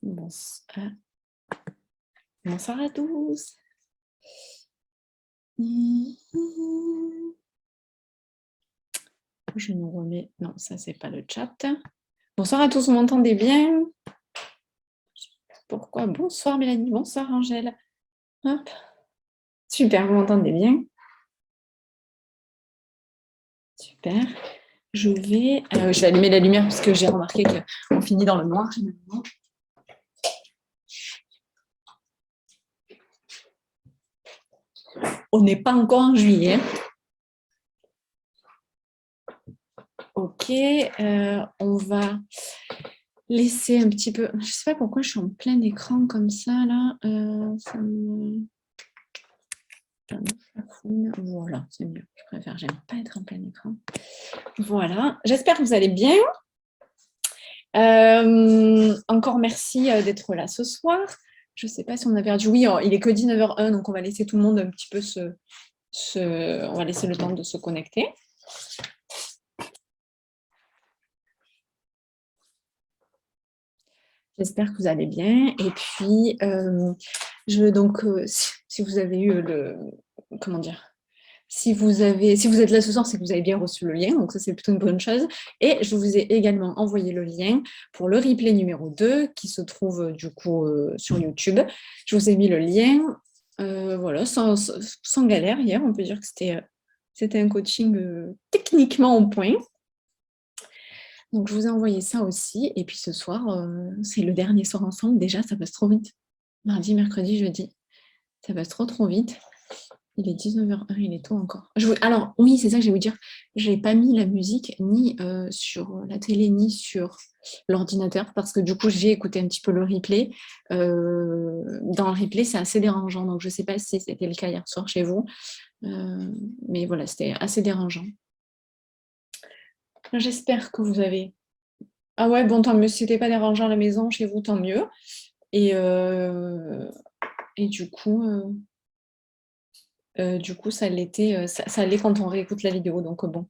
Bonsoir. Bonsoir à tous. Je nous remets... Non, ça, c'est pas le chat. Bonsoir à tous, vous m'entendez bien? Pourquoi? Bonsoir Mélanie, bonsoir Angèle. Hop. Super, vous m'entendez bien? Super. Je vais allumer la lumière parce que j'ai remarqué qu'on finit dans le noir généralement. On n'est pas encore en juillet. Ok, on va laisser un petit peu... Je ne sais pas pourquoi je suis en plein écran comme ça, là. Ça me... Voilà, c'est mieux. Je préfère, j'aime pas être en plein écran. Voilà, j'espère que vous allez bien. Encore merci d'être là ce soir. Je ne sais pas si on a perdu. Oui, il est que 19h01, donc on va laisser tout le monde un petit peu on va laisser le temps de se connecter. J'espère que vous allez bien. Et puis, si vous avez eu comment dire, si vous êtes là ce soir, c'est que vous avez bien reçu le lien, donc ça c'est plutôt une bonne chose. Et je vous ai également envoyé le lien pour le replay numéro 2 qui se trouve du coup sur YouTube. Je vous ai mis le lien, voilà, sans galère hier. On peut dire que c'était un coaching techniquement au point. Donc je vous ai envoyé ça aussi. Et puis ce soir, c'est le dernier soir ensemble. Déjà, ça passe trop vite. Mardi, mercredi, jeudi. Ça passe trop vite. Il est 19h01, il est tôt encore. Alors, oui, c'est ça que je vais vous dire. Je n'ai pas mis la musique ni sur la télé, ni sur l'ordinateur, parce que du coup, j'ai écouté un petit peu le replay. Dans le replay, c'est assez dérangeant. Donc, je ne sais pas si c'était le cas hier soir chez vous. Mais voilà, c'était assez dérangeant. J'espère que vous avez... Ah ouais, bon, tant mieux. Si ce n'était pas dérangeant à la maison, chez vous, tant mieux. Et du coup... ça l'était, ça l'est quand on réécoute la vidéo, donc bon.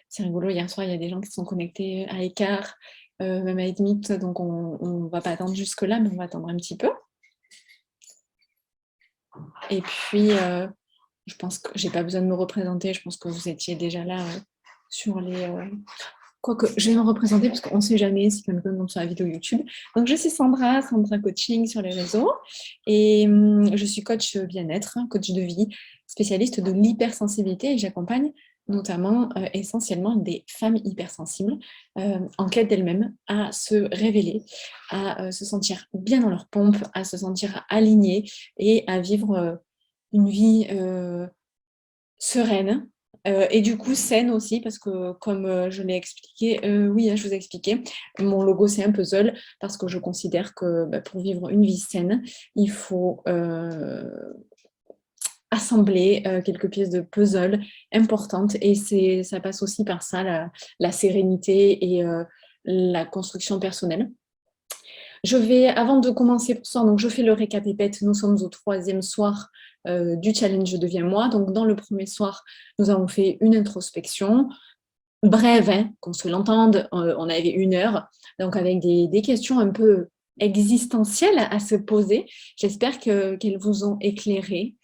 C'est rigolo, hier soir, il y a des gens qui sont connectés à écart, même à Edmit, donc on ne va pas attendre jusque-là, mais on va attendre un petit peu. Et puis, je pense que j'ai pas besoin de me représenter, je pense que vous étiez déjà là sur les... Quoique, je vais me représenter parce qu'on ne sait jamais si quelqu'un tombe sur la vidéo YouTube. Donc, je suis Sandra Coaching sur les réseaux. Et je suis coach bien-être, coach de vie, spécialiste de l'hypersensibilité et j'accompagne notamment essentiellement des femmes hypersensibles en quête d'elles-mêmes à se révéler, à se sentir bien dans leur pompe, à se sentir alignées et à vivre une vie sereine, et du coup saine aussi, parce que comme je l'ai expliqué, oui, je vous ai expliqué, mon logo c'est un puzzle, parce que je considère que pour vivre une vie saine, il faut assembler quelques pièces de puzzle importantes, et ça passe aussi par ça, la sérénité et la construction personnelle. Je vais, avant de commencer pour ce soir, donc je fais le récap épette. Nous sommes au 3e soir du challenge Deviens moi. Donc dans le premier soir, nous avons fait une introspection brève, hein, qu'on se l'entende. On avait 1 heure, donc avec des questions un peu existentielles à se poser. J'espère qu'elles vous ont éclairé.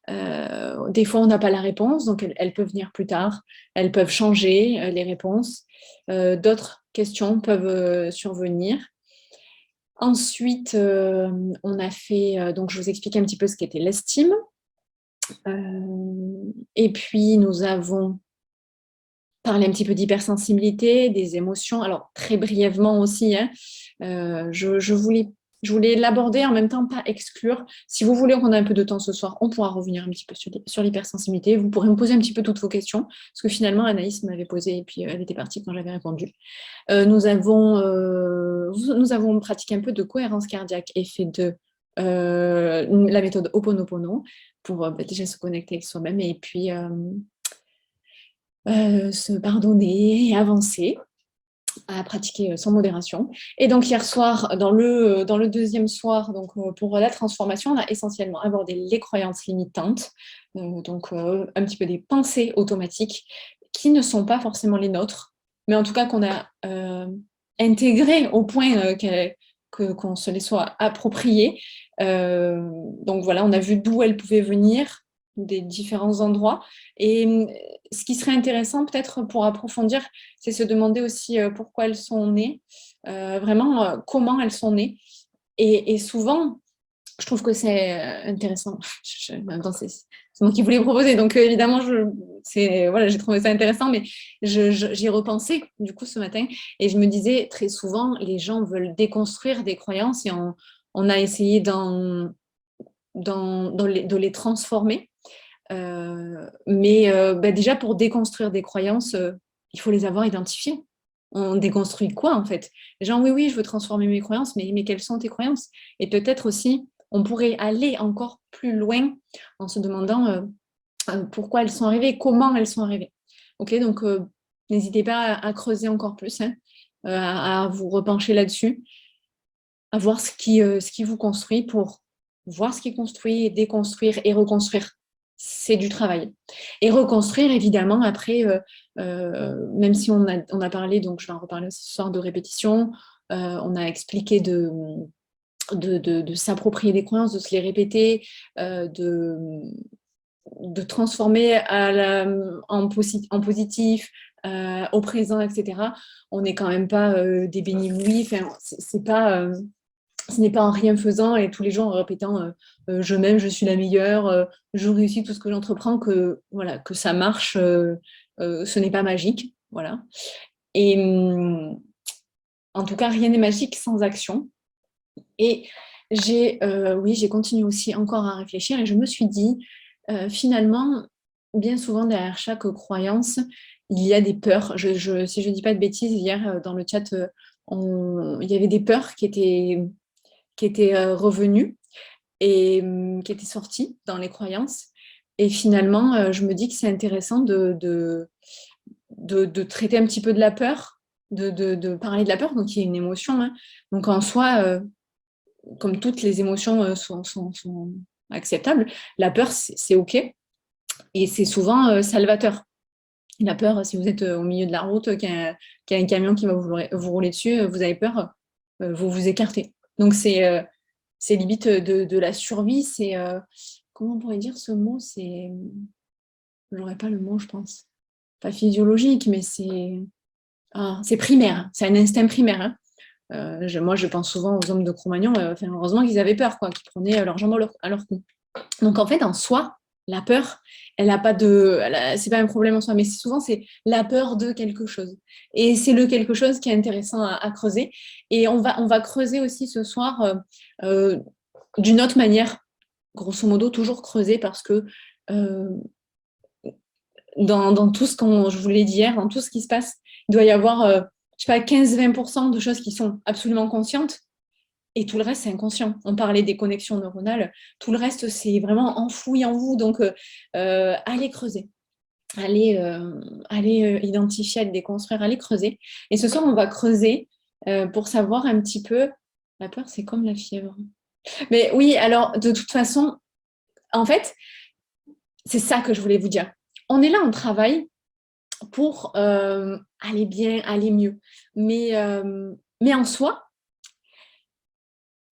Des fois, on n'a pas la réponse, donc elles peuvent venir plus tard. Elles peuvent changer les réponses. D'autres questions peuvent survenir. Ensuite, on a fait, donc je vous explique un petit peu ce qu'était l'estime. Et puis, nous avons parlé un petit peu d'hypersensibilité, des émotions. Alors, très brièvement aussi, hein, je voulais l'aborder en même temps, pas exclure. Si vous voulez qu'on ait un peu de temps ce soir, on pourra revenir un petit peu sur l'hypersensibilité. Vous pourrez me poser un petit peu toutes vos questions, parce que finalement, Anaïs m'avait posé et puis elle était partie quand j'avais répondu. Nous avons pratiqué un peu de cohérence cardiaque et fait de la méthode Ho'oponopono pour déjà se connecter avec soi-même et puis se pardonner et avancer, à pratiquer sans modération. Et donc hier soir, dans le 2e soir, donc, pour la transformation, on a essentiellement abordé les croyances limitantes, donc un petit peu des pensées automatiques qui ne sont pas forcément les nôtres, mais en tout cas qu'on a intégré au point qu'on se les soit appropriées. Donc voilà, on a vu d'où elles pouvaient venir, des différents endroits. Et ce qui serait intéressant peut-être pour approfondir, c'est se demander aussi pourquoi elles sont nées, vraiment comment elles sont nées. Et souvent, je trouve que c'est intéressant. En même temps, c'est moi qui voulais proposer. Donc, évidemment, voilà, j'ai trouvé ça intéressant, mais j'y ai repensé, du coup, ce matin. Et je me disais, très souvent, les gens veulent déconstruire des croyances et on a essayé de les transformer. Mais déjà, pour déconstruire des croyances, il faut les avoir identifiées. On déconstruit quoi, en fait? Les gens, oui, je veux transformer mes croyances, mais quelles sont tes croyances? Et peut-être aussi, on pourrait aller encore plus loin en se demandant pourquoi elles sont arrivées, comment elles sont arrivées. Ok, donc n'hésitez pas à creuser encore plus, hein, à vous repencher là-dessus, à voir ce qui vous construit pour voir ce qui construit, déconstruire et reconstruire. C'est du travail. Et reconstruire, évidemment, après, même si on a parlé, donc je vais en reparler aussi ce soir, de répétition, on a expliqué de s'approprier des croyances, de se les répéter, de transformer en positif, au présent, etc. On n'est quand même pas des bénis-oui, enfin, c'est pas... ce n'est pas en rien faisant et tous les jours en répétant je m'aime, je suis la meilleure, je réussis tout ce que j'entreprends, que, voilà, que ça marche, ce n'est pas magique. Voilà. Et en tout cas, rien n'est magique sans action. Et j'ai continué aussi encore à réfléchir et je me suis dit, finalement, bien souvent derrière chaque croyance, il y a des peurs. Si je ne dis pas de bêtises, hier dans le chat, il y avait des peurs qui étaient revenues et qui étaient sorties dans les croyances. Et finalement, je me dis que c'est intéressant de traiter un petit peu de la peur, de parler de la peur, donc il y a une émotion. Hein. Donc en soi, comme toutes les émotions sont acceptables, la peur, c'est OK. Et c'est souvent salvateur. La peur, si vous êtes au milieu de la route, qu'il y a un camion qui va vous rouler dessus, vous avez peur, vous vous écartez. Donc c'est limite de la survie. C'est comment on pourrait dire ce mot? J'aurais pas le mot, je pense. Pas physiologique, mais c'est primaire. C'est un instinct primaire. Hein. Moi, je pense souvent aux hommes de Cro-Magnon. Heureusement qu'ils avaient peur, quoi, qu'ils prenaient leurs jambes à leur cou. Donc en fait, en soi, la peur, elle n'a pas c'est pas un problème en soi, mais souvent c'est la peur de quelque chose. Et c'est le quelque chose qui est intéressant à creuser. Et on va creuser aussi ce soir d'une autre manière, grosso modo, toujours creuser parce que euh, dans tout ce qu'on, je vous l'ai dit hier, dans tout ce qui se passe, il doit y avoir, je sais pas, 15-20% de choses qui sont absolument conscientes et tout le reste, c'est inconscient. On parlait des connexions neuronales. Tout le reste, c'est vraiment enfoui en vous. Donc, allez creuser. Allez identifier, allez déconstruire, allez creuser. Et ce soir, on va creuser pour savoir un petit peu. La peur, c'est comme la fièvre. Mais oui, alors, de toute façon, en fait, c'est ça que je voulais vous dire. On est là, on travaille pour aller bien, aller mieux. Mais en soi,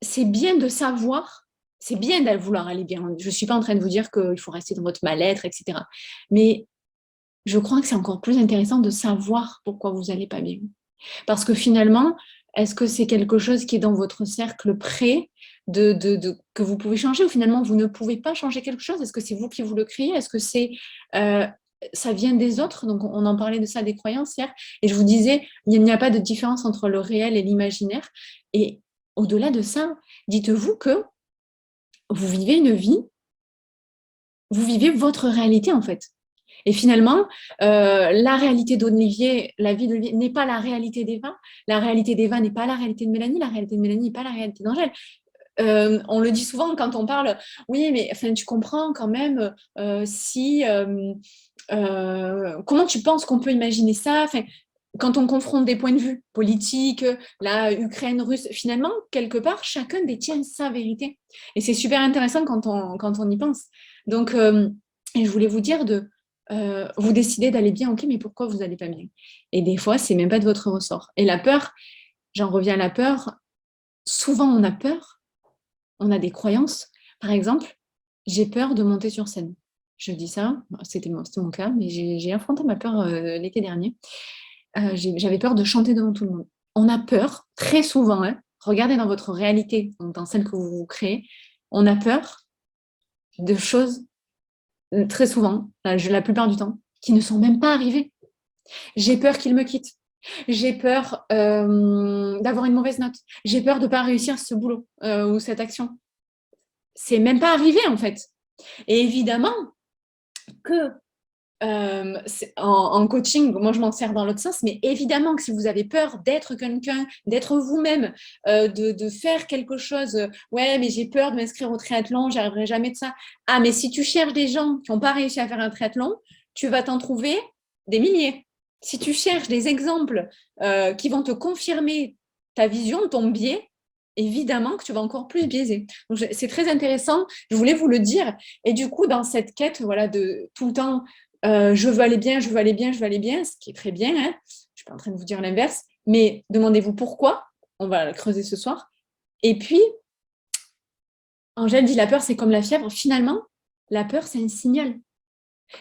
c'est bien de savoir, c'est bien d'aller vouloir aller bien. Je ne suis pas en train de vous dire qu'il faut rester dans votre mal-être, etc. Mais je crois que c'est encore plus intéressant de savoir pourquoi vous n'allez pas bien. Parce que finalement, est-ce que c'est quelque chose qui est dans votre cercle près que vous pouvez changer ou finalement vous ne pouvez pas changer quelque chose? Est-ce que c'est vous qui vous le créez? Est-ce que euh, ça vient des autres? Donc on en parlait de ça, des croyances hier. Et je vous disais, il n'y a pas de différence entre le réel et l'imaginaire. Et au-delà de ça, dites-vous que vous vivez une vie, vous vivez votre réalité en fait. Et finalement, la réalité d'Olivier, la vie d'Olivier n'est pas la réalité d'Eva. La réalité d'Eva n'est pas la réalité de Mélanie. La réalité de Mélanie n'est pas la réalité d'Angèle. On le dit souvent quand on parle, oui, mais enfin, tu comprends quand même si... comment tu penses qu'on peut imaginer ça? Enfin, quand on confronte des points de vue politiques, la Ukraine, russe, finalement, quelque part, chacun détient sa vérité. Et c'est super intéressant quand on y pense. Donc, et je voulais vous dire vous décidez d'aller bien, ok, mais pourquoi vous n'allez pas bien? Et des fois, c'est même pas de votre ressort. Et la peur, j'en reviens à la peur. Souvent, on a peur, on a des croyances. Par exemple, j'ai peur de monter sur scène. Je dis ça, c'était mon cas, mais j'ai affronté ma peur l'été dernier. J'avais peur de chanter devant tout le monde. On a peur, très souvent, hein, regardez dans votre réalité, dans celle que vous créez, on a peur de choses, très souvent, la plupart du temps, qui ne sont même pas arrivées. J'ai peur qu'il me quitte. J'ai peur d'avoir une mauvaise note. J'ai peur de ne pas réussir ce boulot ou cette action. C'est même pas arrivé, en fait. Et évidemment que en coaching, moi je m'en sers dans l'autre sens, mais évidemment que si vous avez peur d'être quelqu'un, d'être vous-même, de faire quelque chose, ouais, mais j'ai peur de m'inscrire au triathlon, j'y arriverai jamais de ça. Ah, mais si tu cherches des gens qui n'ont pas réussi à faire un triathlon, tu vas t'en trouver des milliers. Si tu cherches des exemples qui vont te confirmer ta vision, ton biais, évidemment que tu vas encore plus biaiser. Donc, c'est très intéressant, je voulais vous le dire. Et du coup, dans cette quête voilà, de tout le temps je veux aller bien, je veux aller bien, je veux aller bien, ce qui est très bien. Hein. Je ne suis pas en train de vous dire l'inverse, mais demandez-vous pourquoi. On va le creuser ce soir. Et puis, Angèle dit la peur, c'est comme la fièvre. Finalement, la peur, c'est un signal.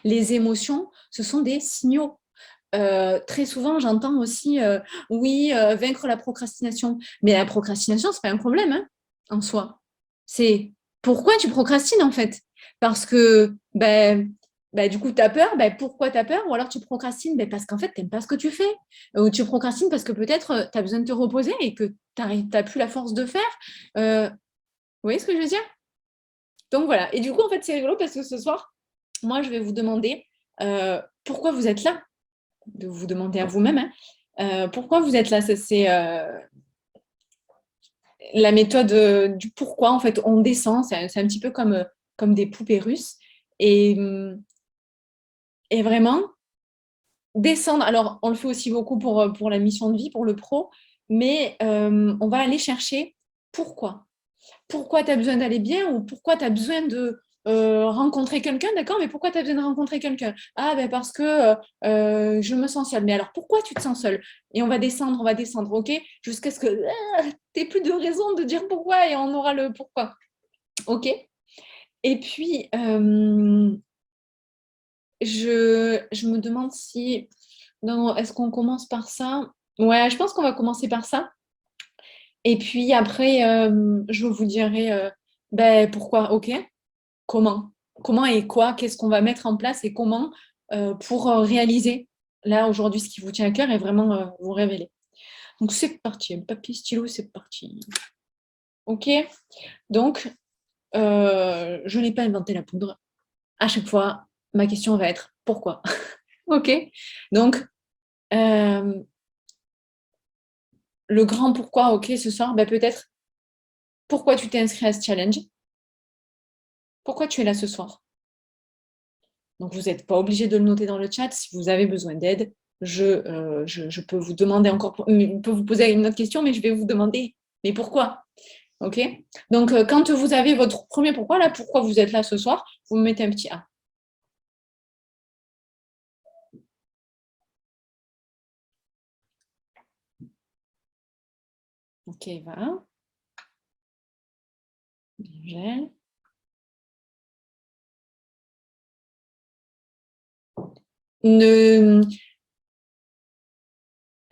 Les émotions, ce sont des signaux. Très souvent, j'entends aussi, oui, vaincre la procrastination. Mais la procrastination, ce n'est pas un problème hein, en soi. C'est pourquoi tu procrastines en fait. Parce que du coup, tu as peur. Pourquoi tu as peur? Ou alors tu procrastines parce qu'en fait, tu n'aimes pas ce que tu fais. Ou tu procrastines parce que peut-être tu as besoin de te reposer et que tu n'as plus la force de faire. Vous voyez ce que je veux dire? Donc voilà. Et du coup, en fait, c'est rigolo parce que ce soir, moi, je vais vous demander pourquoi vous êtes là de vous demander à vous-même hein, pourquoi vous êtes là. C'est la méthode du pourquoi. En fait, on descend. C'est un petit peu comme des poupées russes. Et, et vraiment, descendre. Alors, on le fait aussi beaucoup pour la mission de vie, pour le pro, mais on va aller chercher pourquoi. Pourquoi tu as besoin d'aller bien ou pourquoi tu as besoin de rencontrer quelqu'un, d'accord, mais pourquoi tu as besoin de rencontrer quelqu'un? Ah, parce que je me sens seule. Mais alors, pourquoi tu te sens seule? Et on va descendre, ok? Jusqu'à ce que tu n'aies plus de raison de dire pourquoi et on aura le pourquoi. Ok? Et puis, je me demande si... Non, est-ce qu'on commence par ça? Ouais, je pense qu'on va commencer par ça. Et puis après, je vous dirai pourquoi, ok? Comment? Comment et quoi? Qu'est-ce qu'on va mettre en place et comment pour réaliser là aujourd'hui ce qui vous tient à cœur et vraiment vous révéler. Donc c'est parti, papier, stylo, c'est parti. Ok? Donc, je n'ai pas inventé la poudre. À chaque fois, ma question va être pourquoi? Ok? Donc, euh, le grand pourquoi, ok, ce soir, peut-être pourquoi tu t'es inscrit à ce challenge? Pourquoi tu es là ce soir? Donc, vous n'êtes pas obligé de le noter dans le chat. Si vous avez besoin d'aide, je peux vous demander encore, je peux vous poser une autre question, mais je vais vous demander, mais pourquoi? OK? Donc, quand vous avez votre premier pourquoi, là, pourquoi vous êtes là ce soir, vous me mettez un petit A. OK, voilà. Bien, ne,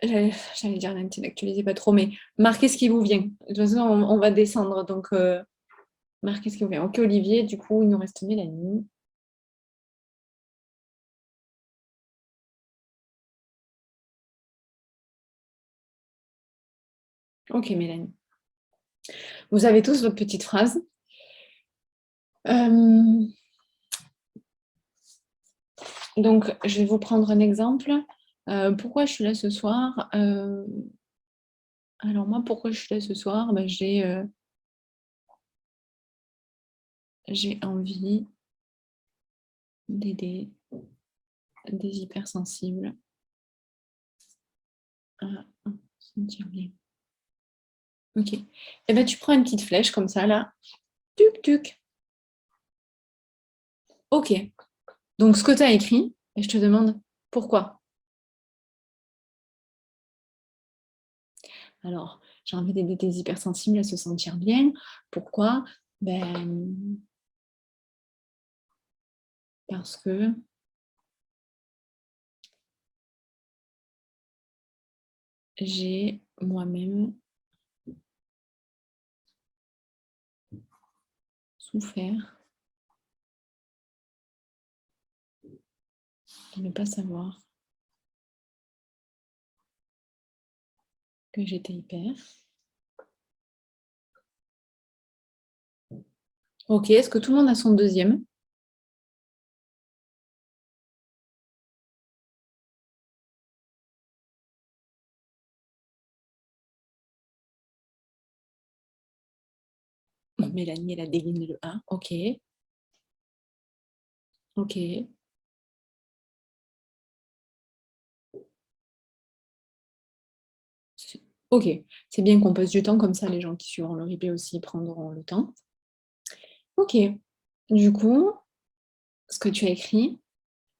j'allais dire n'intellectualisez pas trop, mais marquez ce qui vous vient. De toute façon, on va descendre, donc marquez ce qui vous vient. OK, Olivier, du coup, il nous reste Mélanie. OK, Mélanie. Vous avez tous votre petite phrase. Donc, je vais vous prendre un exemple. Pourquoi je suis là ce soir? Alors moi, pourquoi je suis là ce soir? J'ai envie d'aider des hypersensibles à se sentir bien. Ok. Eh ben, tu prends une petite flèche comme ça, là. Tuc, tuc. Ok. Donc, ce que tu as écrit, et je te demande pourquoi. Alors, j'ai envie d'aider des hypersensibles à se sentir bien. Pourquoi? Ben, parce que j'ai moi-même souffert de ne pas savoir que j'étais hyper. Ok, est-ce que tout le monde a son deuxième? Mélanie, elle a dégainé le A. Ok, ok. Ok, c'est bien qu'on passe du temps, comme ça les gens qui suivront le replay aussi prendront le temps. Ok, du coup, ce que tu as écrit,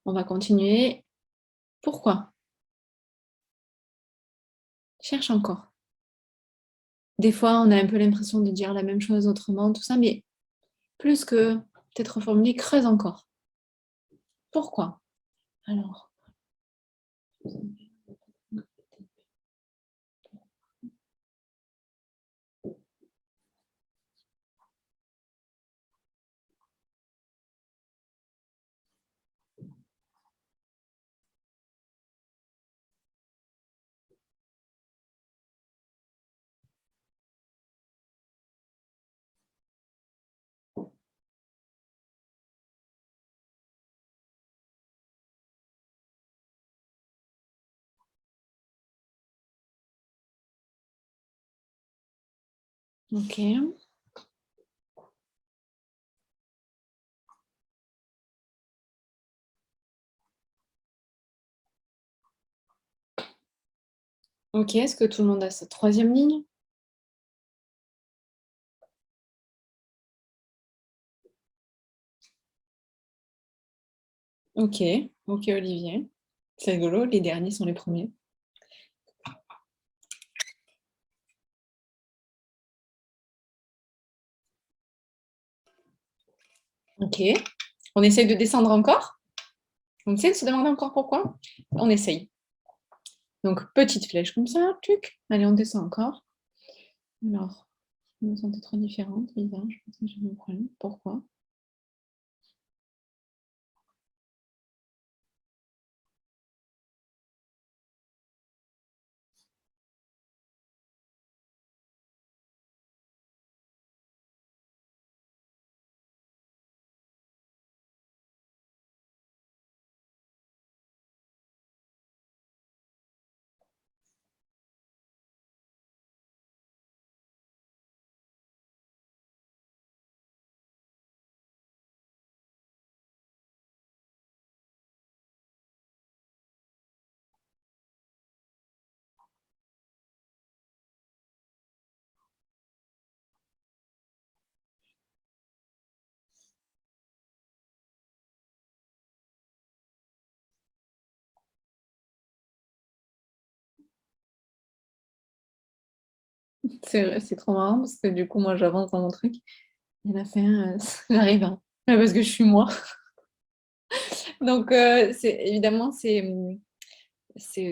on va continuer. Pourquoi? Cherche encore. Des fois, on a un peu l'impression de dire la même chose autrement, tout ça, mais plus que peut-être reformuler, creuse encore. Pourquoi? Alors, ok. Ok, est-ce que tout le monde a sa troisième ligne? Ok, ok Olivier. C'est rigolo, les derniers sont les premiers. Ok. On essaye de descendre encore? On essaye de se demander encore pourquoi? On essaye. Donc, petite flèche comme ça, tuc. Allez, on descend encore. Alors, je me sentais trop différente, bizarre, je pense que j'ai un problème. Pourquoi? C'est vrai, c'est trop marrant parce que du coup, moi, j'avance dans mon truc. Et à la fin, j'arrive. Hein. Ouais, parce que je suis moi. Donc, évidemment, c'est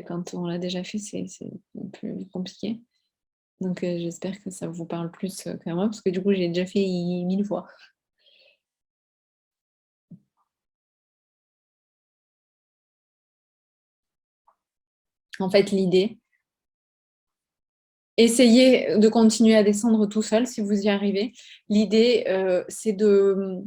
quand on l'a déjà fait, c'est plus compliqué. Donc, j'espère que ça vous parle plus que moi, parce que du coup, j'ai déjà fait 1000 fois. En fait, l'idée, essayez de continuer à descendre tout seul si vous y arrivez. L'idée, c'est de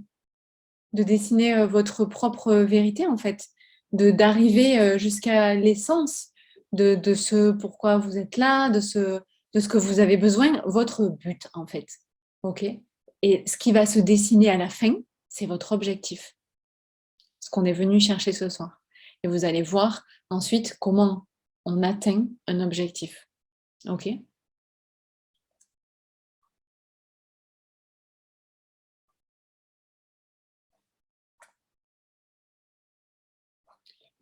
dessiner votre propre vérité, en fait, d'arriver jusqu'à l'essence de ce pourquoi vous êtes là, de ce que vous avez besoin, votre but, en fait. OK? Et ce qui va se dessiner à la fin, c'est votre objectif, ce qu'on est venu chercher ce soir. Et vous allez voir ensuite comment on atteint un objectif. OK?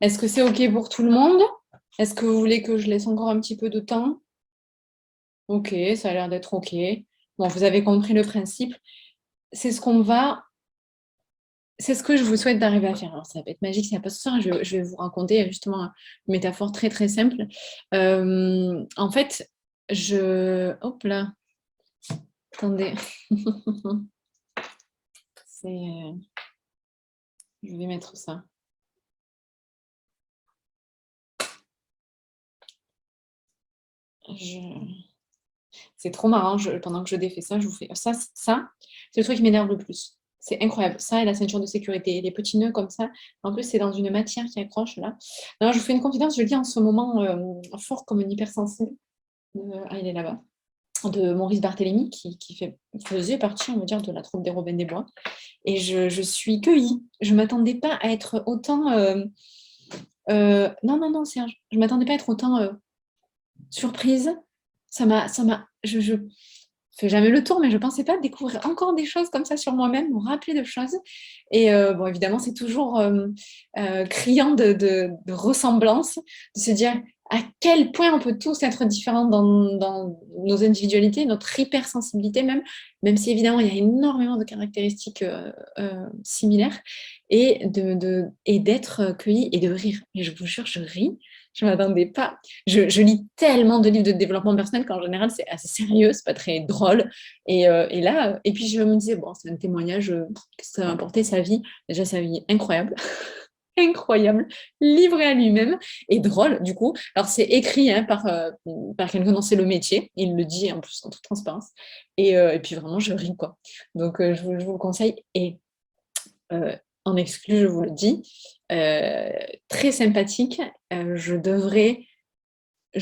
Est-ce que c'est OK pour tout le monde? Est-ce que vous voulez que je laisse encore un petit peu de temps? Ok, ça a l'air d'être ok. Bon, vous avez compris le principe. C'est ce qu'on va C'est ce que je vous souhaite d'arriver à faire. Alors, ça va être magique, c'est pas ce soir. Je vais vous raconter justement une métaphore très très simple. En fait, hop là, attendez. C'est... Je vais mettre ça. C'est trop marrant. Pendant que je défais ça, je vous fais ça. Ça, c'est le truc qui m'énerve le plus. C'est incroyable. Ça et la ceinture de sécurité. Les petits nœuds comme ça. En plus, c'est dans une matière qui accroche là. Alors, je vous fais une confidence. Je le dis en ce moment fort comme une hypersensible. Ah, il est là-bas. De Maurice Barthélemy, faisait partie, on va dire, de la troupe des Robins des Bois. Et je suis cueillie. Je ne m'attendais pas à être autant... non, non, non, Serge. Je ne m'attendais pas à être autant surprise. Je fais jamais le tour, mais je ne pensais pas découvrir encore des choses comme ça sur moi-même, me rappeler de choses. Et bon, évidemment, c'est toujours criant de ressemblance, de se dire à quel point on peut tous être différents dans nos individualités, notre hypersensibilité même, même si évidemment il y a énormément de caractéristiques similaires, et d'être cueilli et de rire. Et je vous jure, je ris. Je ne m'attendais pas. Je lis tellement de livres de développement personnel qu'en général, c'est assez sérieux, c'est pas très drôle. Et là, et puis je me disais, bon, c'est un témoignage, qu'est-ce que ça va apporter sa vie? Déjà, sa vie incroyable, incroyable, livré à lui-même et drôle, du coup. Alors, c'est écrit hein, par quelqu'un dont c'est le métier, il le dit en plus en toute transparence. Et puis vraiment, je ris, quoi. Donc, je vous le conseille. Et euh, en exclu, je vous le dis, très sympathique. Je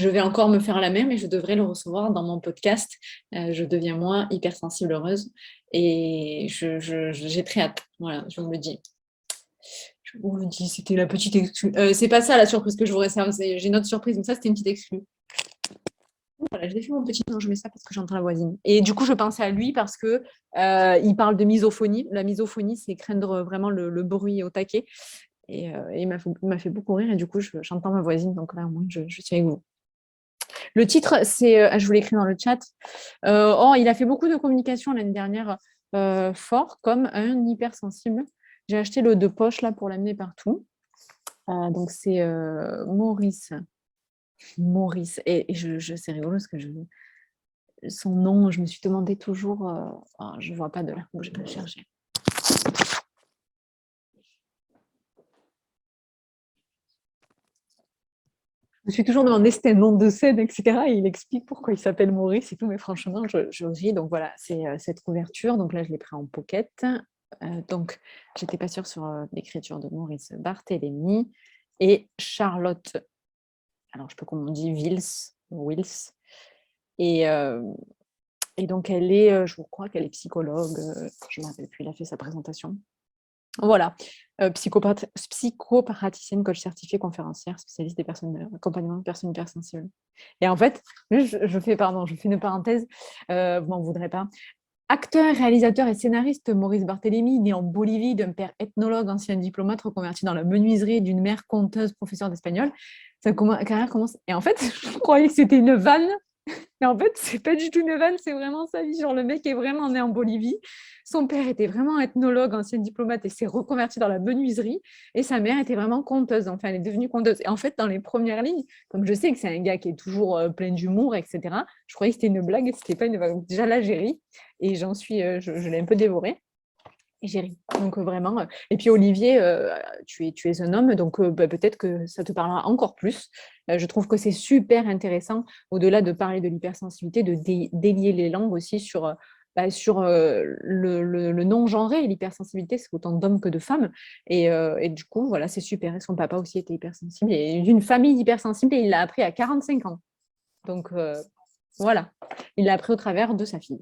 vais encore me faire la même et je devrais le recevoir dans mon podcast. Je deviens moins hypersensible heureuse et j'ai très hâte. Voilà, je vous le dis. Je vous le dis, c'était la petite exclue. C'est pas ça la surprise que je vous réserve, j'ai une autre surprise, mais ça c'était une petite exclue. Voilà, j'ai fait mon petit non, je mets ça parce que j'entends la voisine. Et du coup, je pensais à lui parce que il parle de misophonie. La misophonie, c'est craindre vraiment le bruit au taquet. Et il m'a fait beaucoup rire et du coup, j'entends ma voisine. Donc là, au moins, je suis avec vous. Le titre, c'est, je vous l'ai écrit dans le chat. Il a fait beaucoup de communication l'année dernière, fort comme un hypersensible. J'ai acheté le de poche là pour l'amener partout. Donc c'est Maurice. Maurice. Et c'est rigolo parce que son nom, je me suis demandé toujours. Je ne vois pas de là. Je vais le chercher. Je me suis toujours demandé si c'était un nom de scène, etc. Et il explique pourquoi il s'appelle Maurice et tout, mais franchement, je ris. Donc voilà, c'est cette couverture. Donc là, je l'ai pris en pocket. Donc, j'étais pas sûre sur l'écriture de Maurice Barthélemy et Charlotte. Alors, je sais pas comment on dit, Wills. Et, euh, et donc, je crois qu'elle est psychologue. Je ne me rappelle plus, il a fait sa présentation. Voilà, psychopraticienne, coach certifiée, conférencière, spécialiste des personnes, accompagnement de personnes hypersensibles. Et en fait, je fais une parenthèse, vous m'en voudrez pas. Acteur, réalisateur et scénariste Maurice Barthélemy, né en Bolivie d'un père ethnologue, ancien diplomate reconverti dans la menuiserie, d'une mère conteuse, professeure d'espagnol. Sa carrière commence. Et en fait, je croyais que c'était une vanne. Mais en fait, c'est pas du tout une vanne, c'est vraiment sa vie. Genre, le mec est vraiment né en Bolivie. Son père était vraiment ethnologue, ancien diplomate, et s'est reconverti dans la menuiserie. Et sa mère était vraiment conteuse. Enfin, elle est devenue conteuse. Et en fait, dans les premières lignes, comme je sais que c'est un gars qui est toujours plein d'humour, etc., je croyais que c'était une blague, c'était pas une blague. Déjà là, j'ai ri. Et je l'ai un peu dévoré. Et j'ai ri. Donc vraiment. Et puis Olivier, tu es un homme, donc peut-être que ça te parlera encore plus. Je trouve que c'est super intéressant, au-delà de parler de l'hypersensibilité, de délier les langues aussi sur le non-genré. L'hypersensibilité, c'est autant d'hommes que de femmes. Et du coup, voilà, c'est super. Et son papa aussi était hypersensible. Et d'une famille hypersensible, et il l'a appris à 45 ans. Donc voilà, il l'a appris au travers de sa fille.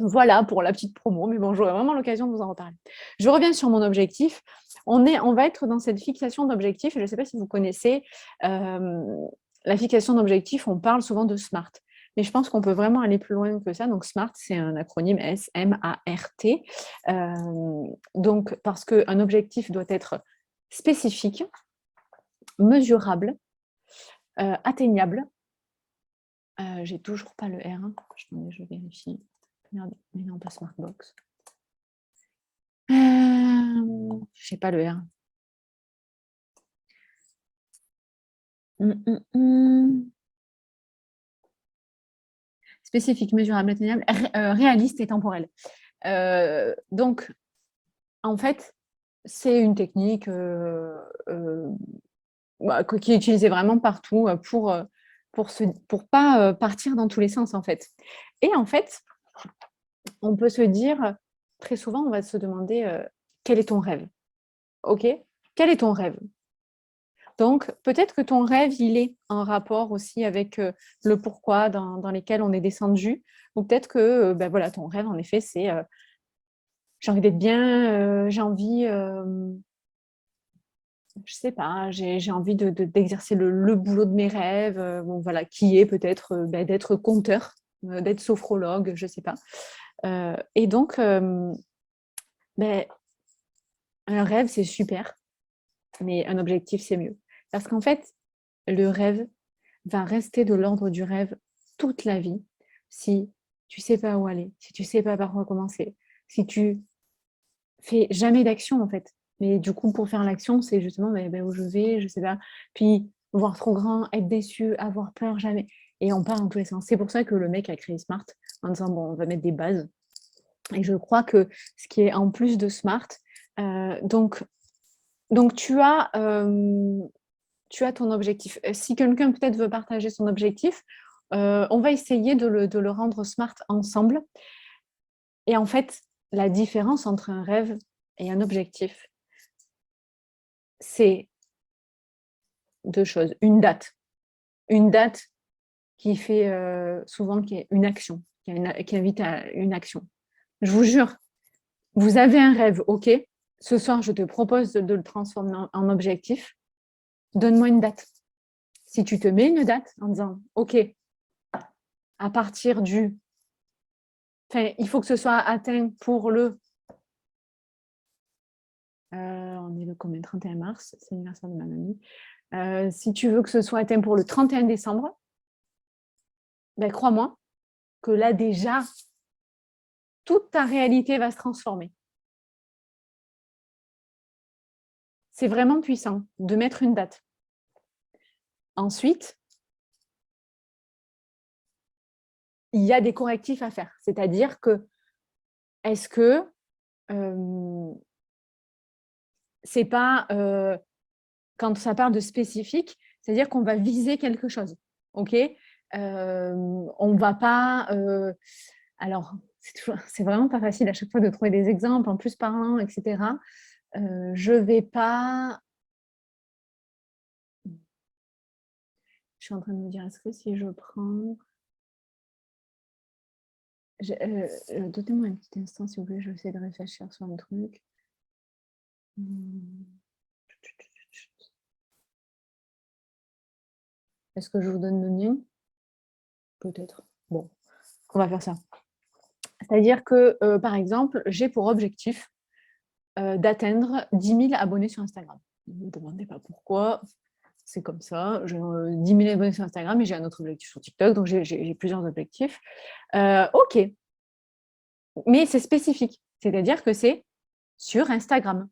Voilà pour la petite promo, mais bon, j'aurai vraiment l'occasion de vous en reparler. Je reviens sur mon objectif. On va être dans cette fixation d'objectifs. Je ne sais pas si vous connaissez la fixation d'objectifs. On parle souvent de SMART, mais je pense qu'on peut vraiment aller plus loin que ça. Donc SMART, c'est un acronyme S-M-A-R-T. Donc parce qu'un objectif doit être spécifique, mesurable, atteignable, J'ai toujours pas le R. Attendez, je vérifie. Merde, mais non, pas Smartbox. J'ai pas le R. Spécifique, mesurable, atteignable, réaliste et temporel. Donc, en fait, c'est une technique qui est utilisée vraiment partout pour pas partir dans tous les sens, en fait. Et en fait, on peut se dire, très souvent, on va se demander quel est ton rêve? OK? Quel est ton rêve? Donc, peut-être que ton rêve, il est en rapport aussi avec le pourquoi dans lesquels on est descendu. Ou peut-être que voilà, ton rêve, en effet, c'est j'ai envie d'être bien, j'ai envie, je sais pas, j'ai envie d'exercer le boulot de mes rêves, bon, voilà, qui est peut-être d'être conteur, d'être sophrologue, je sais pas. Et donc, un rêve, c'est super, mais un objectif, c'est mieux. Parce qu'en fait, le rêve va rester de l'ordre du rêve toute la vie si tu sais pas où aller, si tu sais pas par quoi commencer, si tu fais jamais d'action, en fait. Mais du coup, pour faire l'action, c'est justement où je vais, je sais pas. Puis, voir trop grand, être déçu, avoir peur, jamais. Et on part dans tous les sens. C'est pour ça que le mec a créé Smart en disant, bon, on va mettre des bases. Et je crois que ce qui est en plus de Smart, donc tu as ton objectif. Si quelqu'un peut-être veut partager son objectif, on va essayer de le rendre smart ensemble. Et en fait, la différence entre un rêve et un objectif, c'est deux choses. Une date. Une date qui fait souvent qui est une action, qui invite à une action. Je vous jure, vous avez un rêve, ok. Ce soir, je te propose de le transformer en objectif. Donne-moi une date. Si tu te mets une date en disant, ok, à partir du... Enfin, il faut que ce soit atteint pour le... on est le combien? 31 mars, c'est l'anniversaire de ma mamie. Si tu veux que ce soit atteint pour le 31 décembre, ben, crois-moi que là, déjà, toute ta réalité va se transformer. C'est vraiment puissant de mettre une date. Ensuite, il y a des correctifs à faire. C'est-à-dire que, est-ce que c'est pas, quand ça parle de spécifique, c'est-à-dire qu'on va viser quelque chose, ok. On va pas, alors c'est vraiment pas facile à chaque fois de trouver des exemples en plus parlants, etc. Je vais pas, je suis en train de me dire, est-ce que si je prends, donnez-moi un petit instant s'il vous plaît, je vais essayer de réfléchir sur un truc. Est-ce que je vous donne le mien? Peut-être. Bon, on va faire ça. C'est-à-dire que, par exemple, j'ai pour objectif d'atteindre 10 000 abonnés sur Instagram. Ne me demandez pas pourquoi, c'est comme ça. J'ai 10 000 abonnés sur Instagram et j'ai un autre objectif sur TikTok, donc j'ai plusieurs objectifs. Ok, mais c'est spécifique, c'est-à-dire que c'est sur Instagram.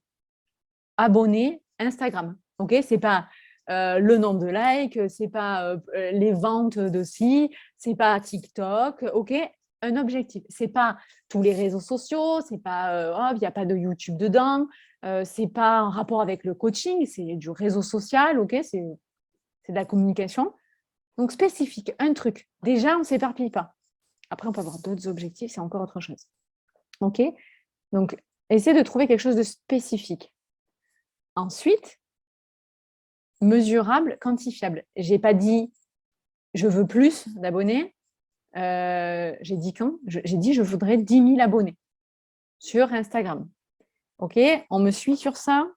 Abonnés Instagram, ok. C'est pas le nombre de likes, c'est pas les ventes de ci, c'est pas TikTok, ok. Un objectif, c'est pas tous les réseaux sociaux, c'est pas il n'y a pas de YouTube dedans, c'est pas en rapport avec le coaching, c'est du réseau social, ok. C'est de la communication. Donc spécifique, un truc. Déjà, on ne s'éparpille pas. Après, on peut avoir d'autres objectifs, c'est encore autre chose. Ok. Donc, essayez de trouver quelque chose de spécifique. Ensuite, mesurable, quantifiable. Je n'ai pas dit je veux plus d'abonnés. J'ai dit quand? J'ai dit je voudrais 10 000 abonnés sur Instagram. Ok, on me suit sur ça.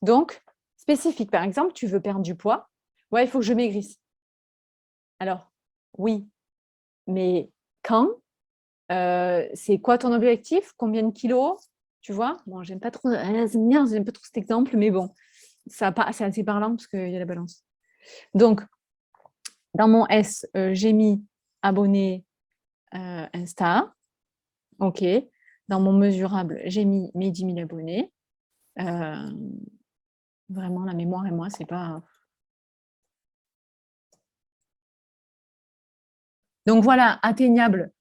Donc, spécifique. Par exemple, tu veux perdre du poids. Ouais, il faut que je maigrisse. Alors, oui, mais quand? C'est quoi ton objectif? Combien de kilos? Tu vois? Bon, j'aime pas trop cet exemple, mais bon, c'est assez parlant parce qu'il y a la balance. Donc, Dans mon S, j'ai mis abonné Insta. OK. Dans mon mesurable, j'ai mis mes 10 000 abonnés. Vraiment, la mémoire et moi, c'est pas... Donc voilà, atteignable.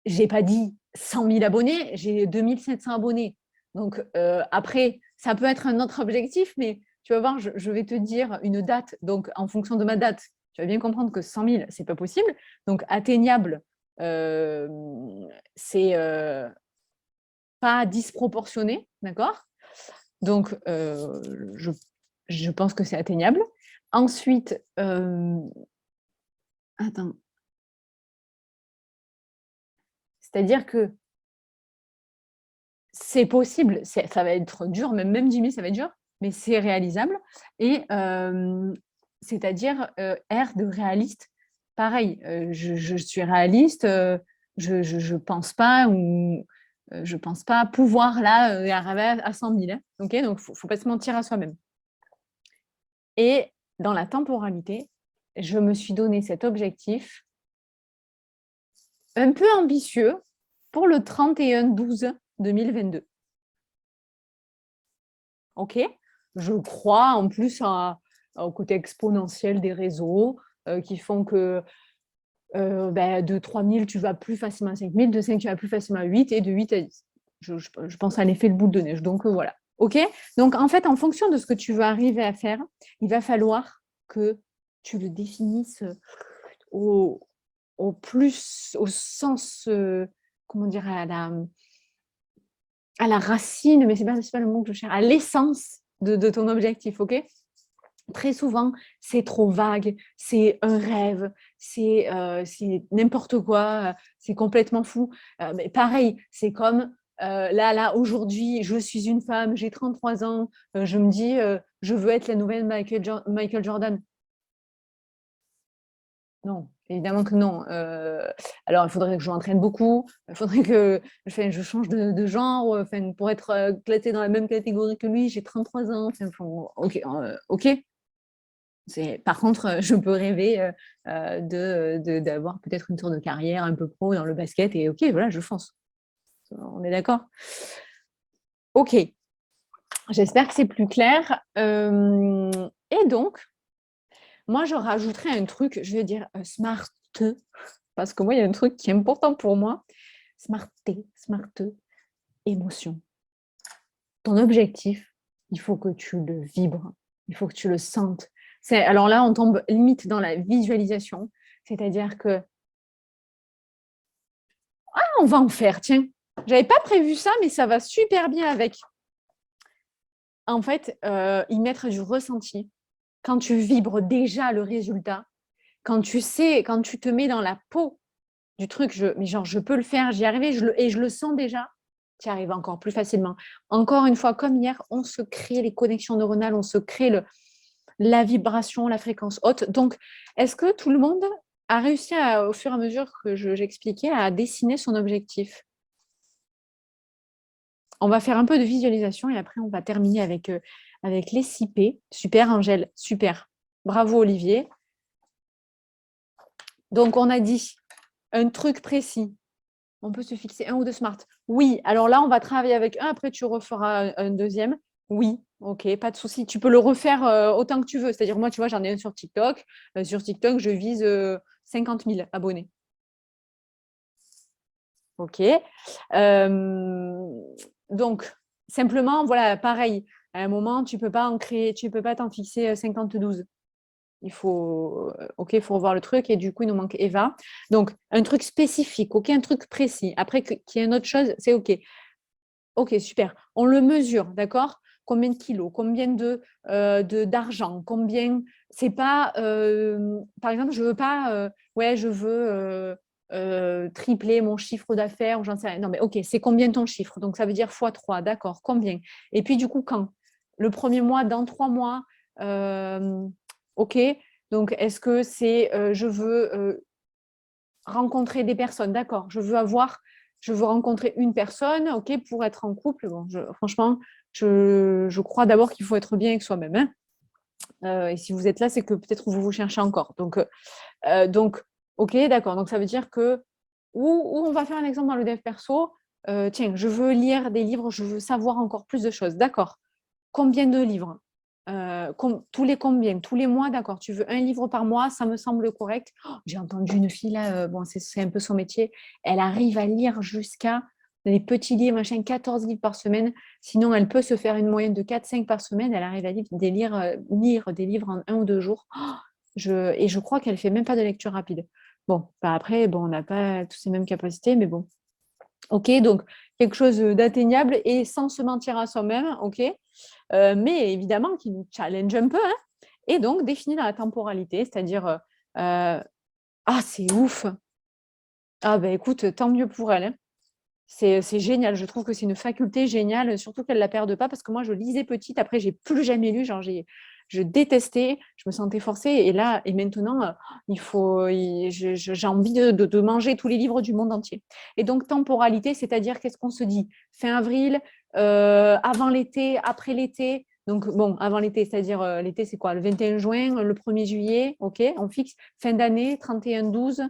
J'ai pas dit 100 000 abonnés, j'ai 2700 abonnés. Donc après, ça peut être un autre objectif, mais tu vas voir, je vais te dire une date. Donc en fonction de ma date, tu vas bien comprendre que 100 000, c'est pas possible. Donc atteignable, c'est pas disproportionné, d'accord? Donc je pense que c'est atteignable. Ensuite, attends. C'est-à-dire que c'est possible, ça va être dur, même 10 000, ça va être dur, mais c'est réalisable. Et c'est-à-dire R de réaliste, pareil, je suis réaliste, je pense pas ou je pense pas pouvoir là arriver à 100 000. Hein, okay, donc, il ne faut pas se mentir à soi-même. Et dans la temporalité, je me suis donné cet objectif un peu ambitieux pour le 31/12/2022. OK? Je crois en plus au côté exponentiel des réseaux qui font que de 3 000, tu vas plus facilement à 5 000, de 5, tu vas plus facilement à 8 et de 8 à 10. Je pense à l'effet de boule de neige. Donc, voilà. OK? Donc, en fait, en fonction de ce que tu veux arriver à faire, il va falloir que tu le définisses au plus, au sens, comment dire, à la racine, mais ce n'est pas le mot que je cherche, à l'essence de ton objectif, OK? Très souvent, c'est trop vague, c'est un rêve, c'est n'importe quoi, c'est complètement fou. Mais pareil, c'est comme là, aujourd'hui, je suis une femme, j'ai 33 ans, je me dis, je veux être la nouvelle Michael Jordan. Non, évidemment que non. Alors, il faudrait que je m'entraîne beaucoup, il faudrait que je change de genre, pour être classée dans la même catégorie que lui, j'ai 33 ans. OK. OK. Par contre, je peux rêver d'avoir peut-être une tour de carrière un peu pro dans le basket et OK, voilà, je fonce. On est d'accord? OK. J'espère que c'est plus clair. Et donc, moi, je rajouterais un truc, je vais dire smart, parce que moi, il y a un truc qui est important pour moi. Smart, émotion. Ton objectif, il faut que tu le vibres, il faut que tu le sentes. Alors là, on tombe limite dans la visualisation, c'est-à-dire que on va en faire, tiens. J'avais pas prévu ça, mais ça va super bien avec. En fait, y mettre du ressenti. Quand tu vibres déjà le résultat, quand tu te mets dans la peau du truc, je peux le faire, j'y arrive et je le sens déjà, tu y arrives encore plus facilement. Encore une fois, comme hier, on se crée les connexions neuronales, on se crée la vibration, la fréquence haute. Donc, est-ce que tout le monde a réussi, au fur et à mesure que j'expliquais, à dessiner son objectif? On va faire un peu de visualisation et après, on va terminer avec les 6 P. Super, Angèle, super. Bravo, Olivier. Donc, on a dit un truc précis. On peut se fixer 1 ou 2 smart. Oui, alors là, on va travailler avec un. Après, tu referas un deuxième. Oui, ok, pas de souci. Tu peux le refaire autant que tu veux. C'est-à-dire, moi, tu vois, j'en ai un sur TikTok. Sur TikTok, je vise 50 000 abonnés. OK. Donc, simplement, voilà, pareil. À un moment, tu peux pas t'en fixer 52. Il faut, OK, il faut revoir le truc. Et du coup, il nous manque Eva. Donc, un truc spécifique, OK, un truc précis. Après, qu'il y ait une autre chose, c'est OK. OK, super. On le mesure, d'accord? Combien de kilos, combien d'argent, combien. C'est pas, par exemple, je veux pas, je veux tripler mon chiffre d'affaires ou j'en sais rien. Non, mais OK, c'est combien ton chiffre? Donc, ça veut dire fois 3, d'accord, combien? Et puis, du coup, quand? Le premier mois, dans 3 mois, OK. Donc, est-ce que c'est, je veux rencontrer des personnes, d'accord, je veux rencontrer une personne, OK, pour être en couple. Bon, franchement, je crois d'abord qu'il faut être bien avec soi-même. Hein. Et si vous êtes là, c'est que peut-être vous vous cherchez encore. Donc, ok, d'accord. Donc, ça veut dire que, ou on va faire un exemple dans le dev perso. Tiens, je veux lire des livres, je veux savoir encore plus de choses. D'accord. Combien de livres? Tous les combien? Tous les mois, d'accord. Tu veux un livre par mois, ça me semble correct. Oh, j'ai entendu une fille là, bon, c'est un peu son métier. Elle arrive à lire jusqu'à les petits livres, machin, 14 livres par semaine. Sinon, elle peut se faire une moyenne de 4-5 par semaine. Elle arrive à lire des livres en 1 ou 2 jours. Oh, et je crois qu'elle fait même pas de lecture rapide. Bon, bah après, bon, on n'a pas tous ces mêmes capacités, mais bon. Ok, donc quelque chose d'atteignable et sans se mentir à soi-même, ok, mais évidemment qui nous challenge un peu, hein. Et donc définir la temporalité, c'est-à-dire ah c'est ouf, ah ben écoute, tant mieux pour elle, hein. C'est génial, je trouve que c'est une faculté géniale, surtout qu'elle ne la perde pas, parce que moi je lisais petite, après j'ai plus jamais lu, genre je détestais, je me sentais forcée, et là, et maintenant, j'ai envie de manger tous les livres du monde entier. Et donc, temporalité, c'est-à-dire qu'est-ce qu'on se dit? Fin avril, avant l'été, après l'été. Donc, bon, avant l'été, c'est-à-dire l'été, c'est quoi? Le 21 juin, le 1er juillet, ok, on fixe. Fin d'année, 31-12,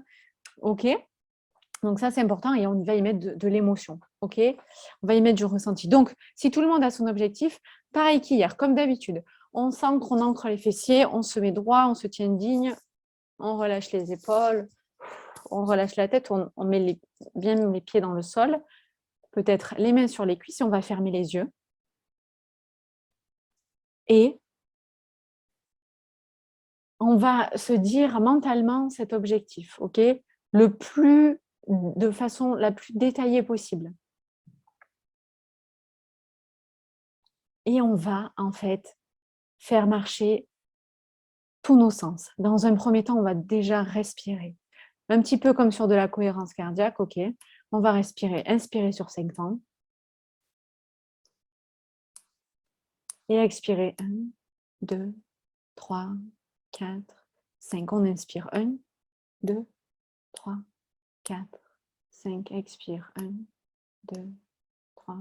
ok. Donc ça, c'est important et on va y mettre de l'émotion, ok? On va y mettre du ressenti. Donc, si tout le monde a son objectif, pareil qu'hier, comme d'habitude, on s'ancre, on ancre les fessiers, on se met droit, on se tient digne, on relâche les épaules, on relâche la tête, on met bien les pieds dans le sol, peut-être les mains sur les cuisses et on va fermer les yeux. Et on va se dire mentalement cet objectif, ok? De façon la plus détaillée possible. Et on va en fait faire marcher tous nos sens. Dans un premier temps, on va déjà respirer. Un petit peu comme sur de la cohérence cardiaque, ok. On va respirer, inspirer sur 5 temps. Et expirer 1, 2, 3, 4, 5. On inspire 1, 2, 3, 4, 5. Expire 1, 2, 3,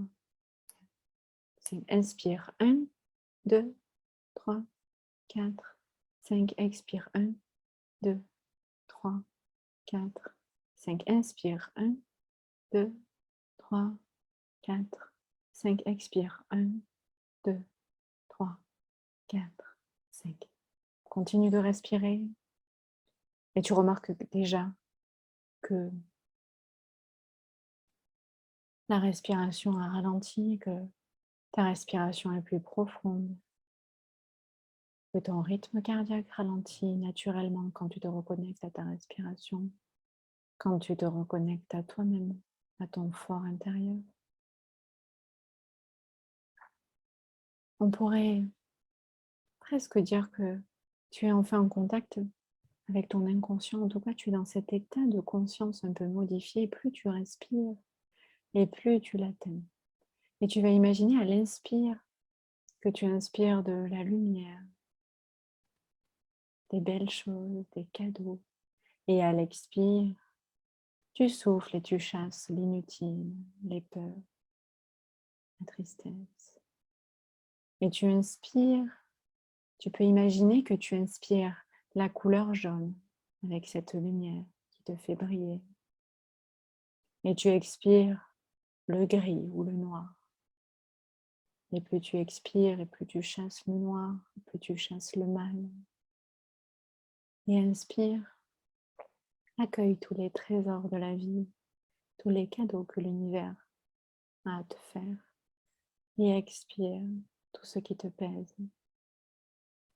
5. Inspire 1, 2, 3, 4, 5. Expire 1, 2, 3, 4, 5. Inspire 1, 2, 3, 4, 5. Expire 1, 2, 3, 4, 5. Continue de respirer. Et tu remarques déjà que la respiration a ralenti, que ta respiration est plus profonde, que ton rythme cardiaque ralentit naturellement quand tu te reconnectes à ta respiration, quand tu te reconnectes à toi-même, à ton fort intérieur. On pourrait presque dire que tu es enfin en contact avec ton inconscient. En tout cas, tu es dans cet état de conscience un peu modifié. Plus tu respires et plus tu l'atteins. Et tu vas imaginer à l'inspire que tu inspires de la lumière, des belles choses, des cadeaux. Et à l'expire, tu souffles et tu chasses l'inutile, les peurs, la tristesse. Et tu inspires, tu peux imaginer que tu inspires la couleur jaune avec cette lumière qui te fait briller. Et tu expires le gris ou le noir. Et plus tu expires, et plus tu chasses le noir, et plus tu chasses le mal. Et inspire, accueille tous les trésors de la vie, tous les cadeaux que l'univers a à te faire. Et expire tout ce qui te pèse,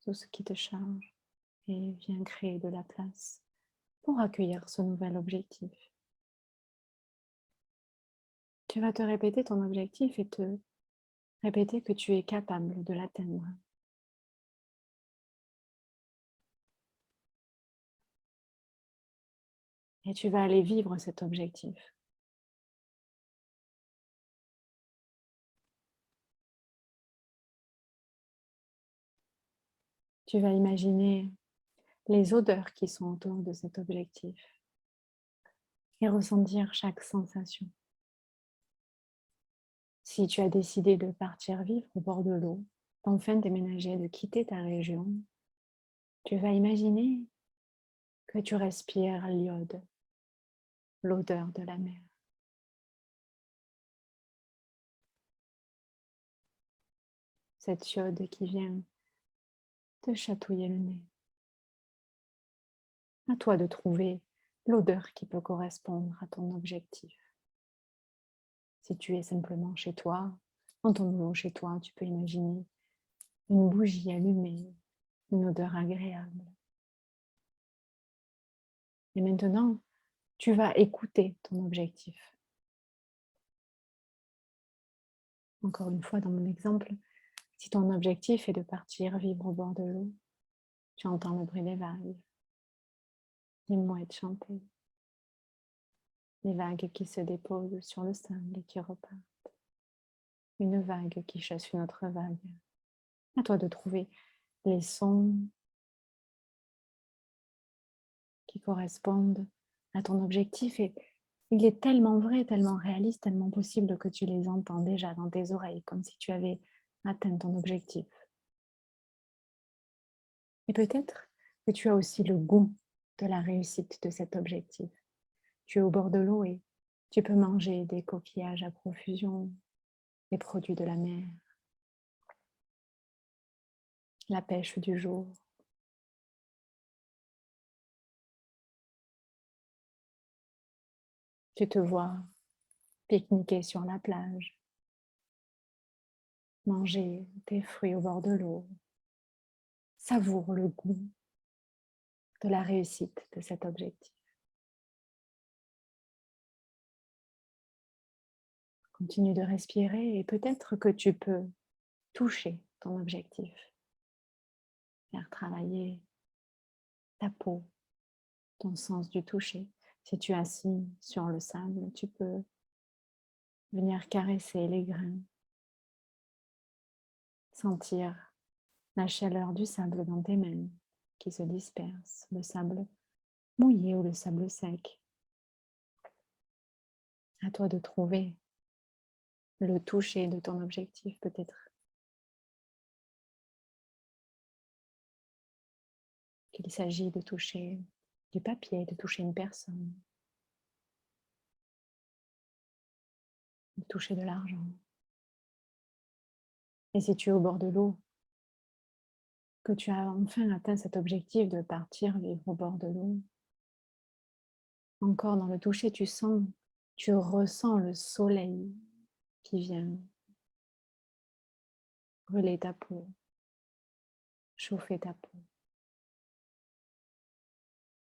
tout ce qui te charge, et viens créer de la place pour accueillir ce nouvel objectif. Tu vas te répéter ton objectif et te répéter que tu es capable de l'atteindre. Et tu vas aller vivre cet objectif. Tu vas imaginer les odeurs qui sont autour de cet objectif et ressentir chaque sensation. Si tu as décidé de partir vivre au bord de l'eau, d'enfin déménager, de quitter ta région, tu vas imaginer que tu respires l'iode, l'odeur de la mer. Cette iode qui vient te chatouiller le nez. À toi de trouver l'odeur qui peut correspondre à ton objectif. Si tu es simplement chez toi, dans ton nouveau chez toi, tu peux imaginer une bougie allumée, une odeur agréable. Et maintenant, tu vas écouter ton objectif. Encore une fois, dans mon exemple, si ton objectif est de partir vivre au bord de l'eau, tu entends le bruit des vagues, les mouettes chanter, les vagues qui se déposent sur le sable et qui repartent, une vague qui chasse une autre vague. À toi de trouver les sons qui correspondent à ton objectif et il est tellement vrai, tellement réaliste, tellement possible que tu les entends déjà dans tes oreilles, comme si tu avais atteint ton objectif. Et peut-être que tu as aussi le goût de la réussite de cet objectif. Tu es au bord de l'eau et tu peux manger des coquillages à profusion, les produits de la mer, la pêche du jour. Tu te vois pique-niquer sur la plage, manger tes fruits au bord de l'eau. Savoure le goût de la réussite de cet objectif. Continue de respirer et peut-être que tu peux toucher ton objectif, faire travailler ta peau, ton sens du toucher. Si tu es assis sur le sable, tu peux venir caresser les grains, sentir la chaleur du sable dans tes mains qui se disperse, le sable mouillé ou le sable sec. À toi de trouver le toucher de ton objectif peut-être. Qu'il s'agit de toucher du papier, de toucher une personne, de toucher de l'argent. Et si tu es au bord de l'eau, que tu as enfin atteint cet objectif de partir vivre au bord de l'eau, encore dans le toucher, tu ressens le soleil qui vient brûler ta peau, chauffer ta peau.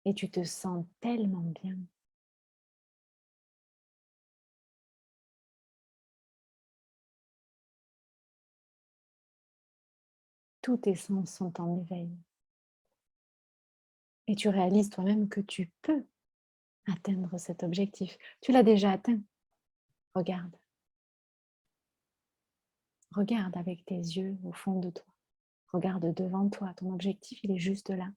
Et tu te sens tellement bien. Tous tes sens sont en éveil. Et tu réalises toi-même que tu peux atteindre cet objectif. Tu l'as déjà atteint. Regarde. Regarde avec tes yeux au fond de toi. Regarde devant toi. Ton objectif, il est juste là.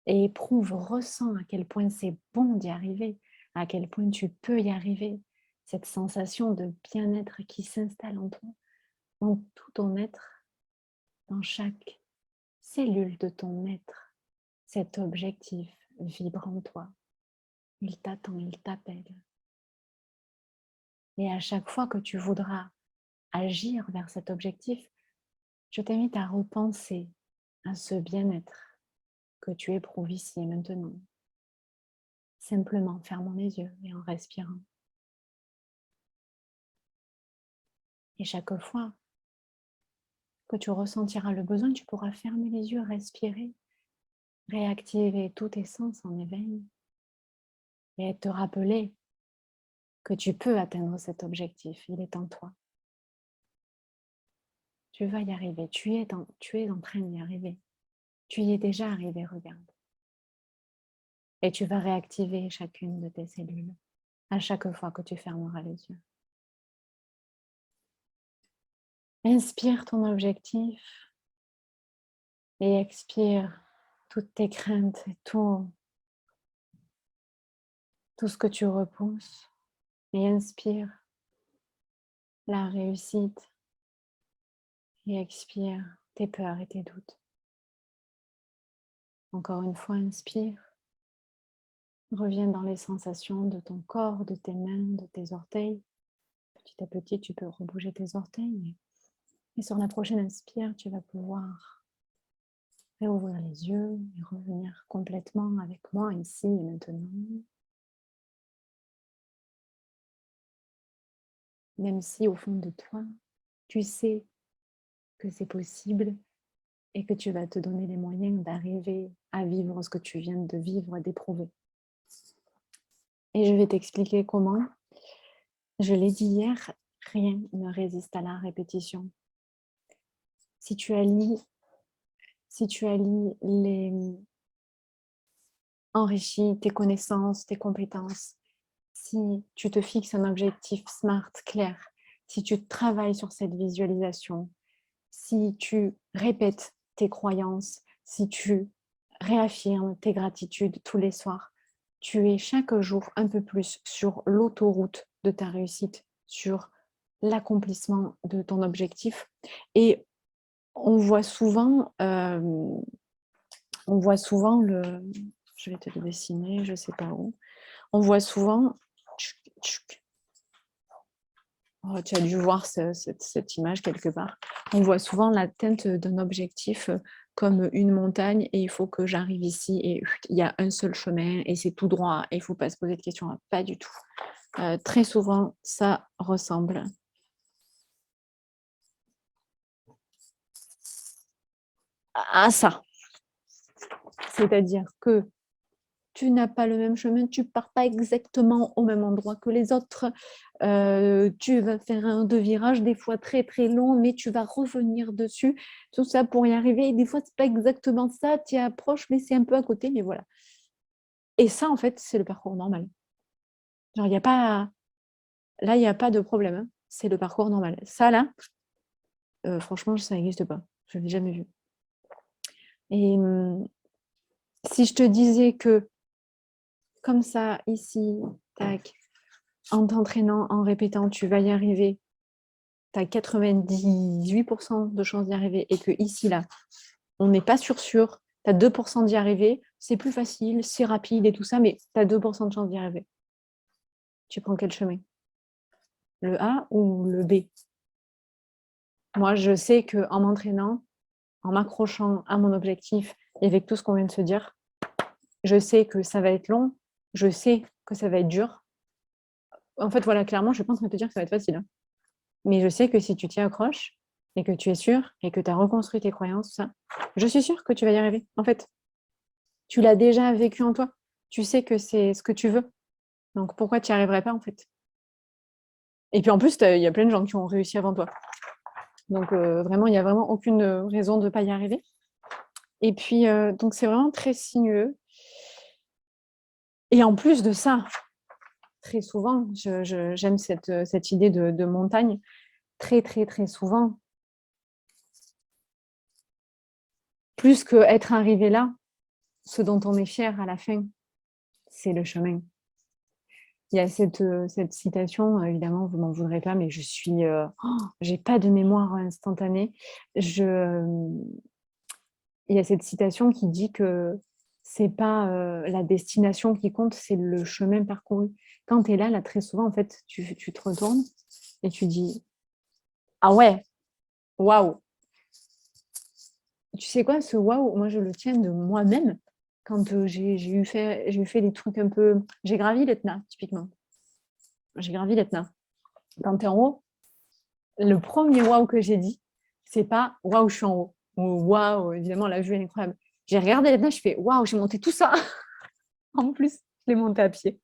Et éprouve, ressens à quel point c'est bon d'y arriver, à quel point tu peux y arriver. Cette sensation de bien-être qui s'installe en toi, dans tout ton être, dans chaque cellule de ton être. Cet objectif vibre en toi. Il t'attend, il t'appelle. Et à chaque fois que tu voudras agir vers cet objectif, je t'invite à repenser à ce bien-être que tu éprouves ici et maintenant. Simplement en fermant les yeux et en respirant. Et chaque fois que tu ressentiras le besoin, tu pourras fermer les yeux, respirer, réactiver tous tes sens en éveil et te rappeler que tu peux atteindre cet objectif. Il est en toi. Tu vas y arriver. Tu es en train d'y arriver. Tu y es déjà arrivé, regarde. Et tu vas réactiver chacune de tes cellules à chaque fois que tu fermeras les yeux. Inspire ton objectif et expire toutes tes craintes et tout ce que tu repousses. Et inspire la réussite Et expire tes peurs et tes doutes. Encore une fois, inspire. Reviens dans les sensations de ton corps, de tes mains, de tes orteils. Petit à petit, tu peux rebouger tes orteils. Et sur la prochaine inspire, tu vas pouvoir réouvrir les yeux et revenir complètement avec moi ici et maintenant. Même si au fond de toi, tu sais que c'est possible et que tu vas te donner les moyens d'arriver à vivre ce que tu viens de vivre et d'éprouver. Et je vais t'expliquer comment. Je l'ai dit hier, rien ne résiste à la répétition. Si tu allies enrichis tes connaissances, tes compétences, si tu te fixes un objectif SMART clair, si tu travailles sur cette visualisation, si tu répètes tes croyances, si tu réaffirmes tes gratitudes tous les soirs, tu es chaque jour un peu plus sur l'autoroute de ta réussite, sur l'accomplissement de ton objectif. Et on voit souvent je vais te le dessiner, je ne sais pas où. On voit souvent, oh, tu as dû voir cette image quelque part. On voit souvent l'atteinte d'un objectif comme une montagne et il faut que j'arrive ici et il y a un seul chemin et c'est tout droit et il ne faut pas se poser de questions. Pas du tout. Très souvent, ça ressemble à ça. C'est-à-dire que tu n'as pas le même chemin, tu ne pars pas exactement au même endroit que les autres. Tu vas faire un deux virages, des fois très très long, mais tu vas revenir dessus. Tout ça pour y arriver. Et des fois, ce n'est pas exactement ça. Tu y approches, mais c'est un peu à côté, mais voilà. Et ça, en fait, c'est le parcours normal. Genre, il n'y a pas... Là, il n'y a pas de problème. Hein. C'est le parcours normal. Ça, là, franchement, ça n'existe pas. Je ne l'ai jamais vu. Et si je te disais que comme ça, ici, tac, en t'entraînant, en répétant, tu vas y arriver, tu as 98% de chances d'y arriver et que ici, là, on n'est pas sûr, tu as 2% d'y arriver, c'est plus facile, c'est rapide et tout ça, mais tu as 2% de chances d'y arriver. Tu prends quel chemin? Le A ou le B? Moi, je sais qu'en m'entraînant, en m'accrochant à mon objectif et avec tout ce qu'on vient de se dire, je sais que ça va être long, je sais que ça va être dur. En fait, voilà, clairement, je ne suis pas en train de te dire que ça va être facile. Hein. Mais je sais que si tu t'y accroches et que tu es sûr et que tu as reconstruit tes croyances, tout ça, je suis sûre que tu vas y arriver. En fait, tu l'as déjà vécu en toi. Tu sais que c'est ce que tu veux. Donc, pourquoi tu n'y arriverais pas, en fait? Et puis, en plus, il y a plein de gens qui ont réussi avant toi. Donc, vraiment, il n'y a vraiment aucune raison de ne pas y arriver. Et puis, donc, c'est vraiment très sinueux. Et en plus de ça, très souvent, j'aime cette idée de montagne. Très, très, très souvent, plus qu'être arrivé là, ce dont on est fier à la fin, c'est le chemin. Il y a cette citation, évidemment, vous ne m'en voudrez pas, mais j'ai pas de mémoire instantanée. Il y a cette citation qui dit que c'est pas la destination qui compte, c'est le chemin parcouru. Quand tu es là, très souvent, en fait, tu te retournes et tu dis « Ah ouais, waouh !» Tu sais quoi, ce waouh, moi, je le tiens de moi-même quand j'ai fait des trucs un peu... J'ai gravi l'Etna, typiquement. J'ai gravi l'Etna. Quand tu es en haut, le premier waouh que j'ai dit, c'est pas waouh, je suis en haut. Ou waouh, évidemment, la vue est incroyable. J'ai regardé l'Etna, je fais waouh, j'ai monté tout ça. En plus, je l'ai monté à pied.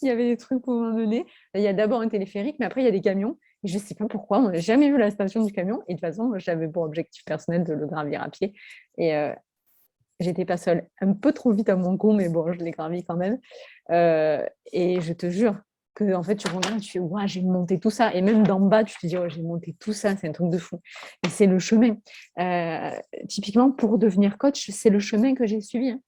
Il y avait des trucs où on m'a mené. Il y a d'abord un téléphérique, mais après, il y a des camions. Et je ne sais pas pourquoi, on n'a jamais vu la station du camion. Et de toute façon, j'avais pour objectif personnel de le gravir à pied. Et j'étais pas seule. Un peu trop vite à mon goût, mais bon, je l'ai gravi quand même. Et je te jure que en fait, tu regardes, tu fais ouais, j'ai monté tout ça. Et même d'en bas, tu te dis ouais, j'ai monté tout ça, c'est un truc de fou. Et c'est le chemin. Typiquement, pour devenir coach, c'est le chemin que j'ai suivi. Hein.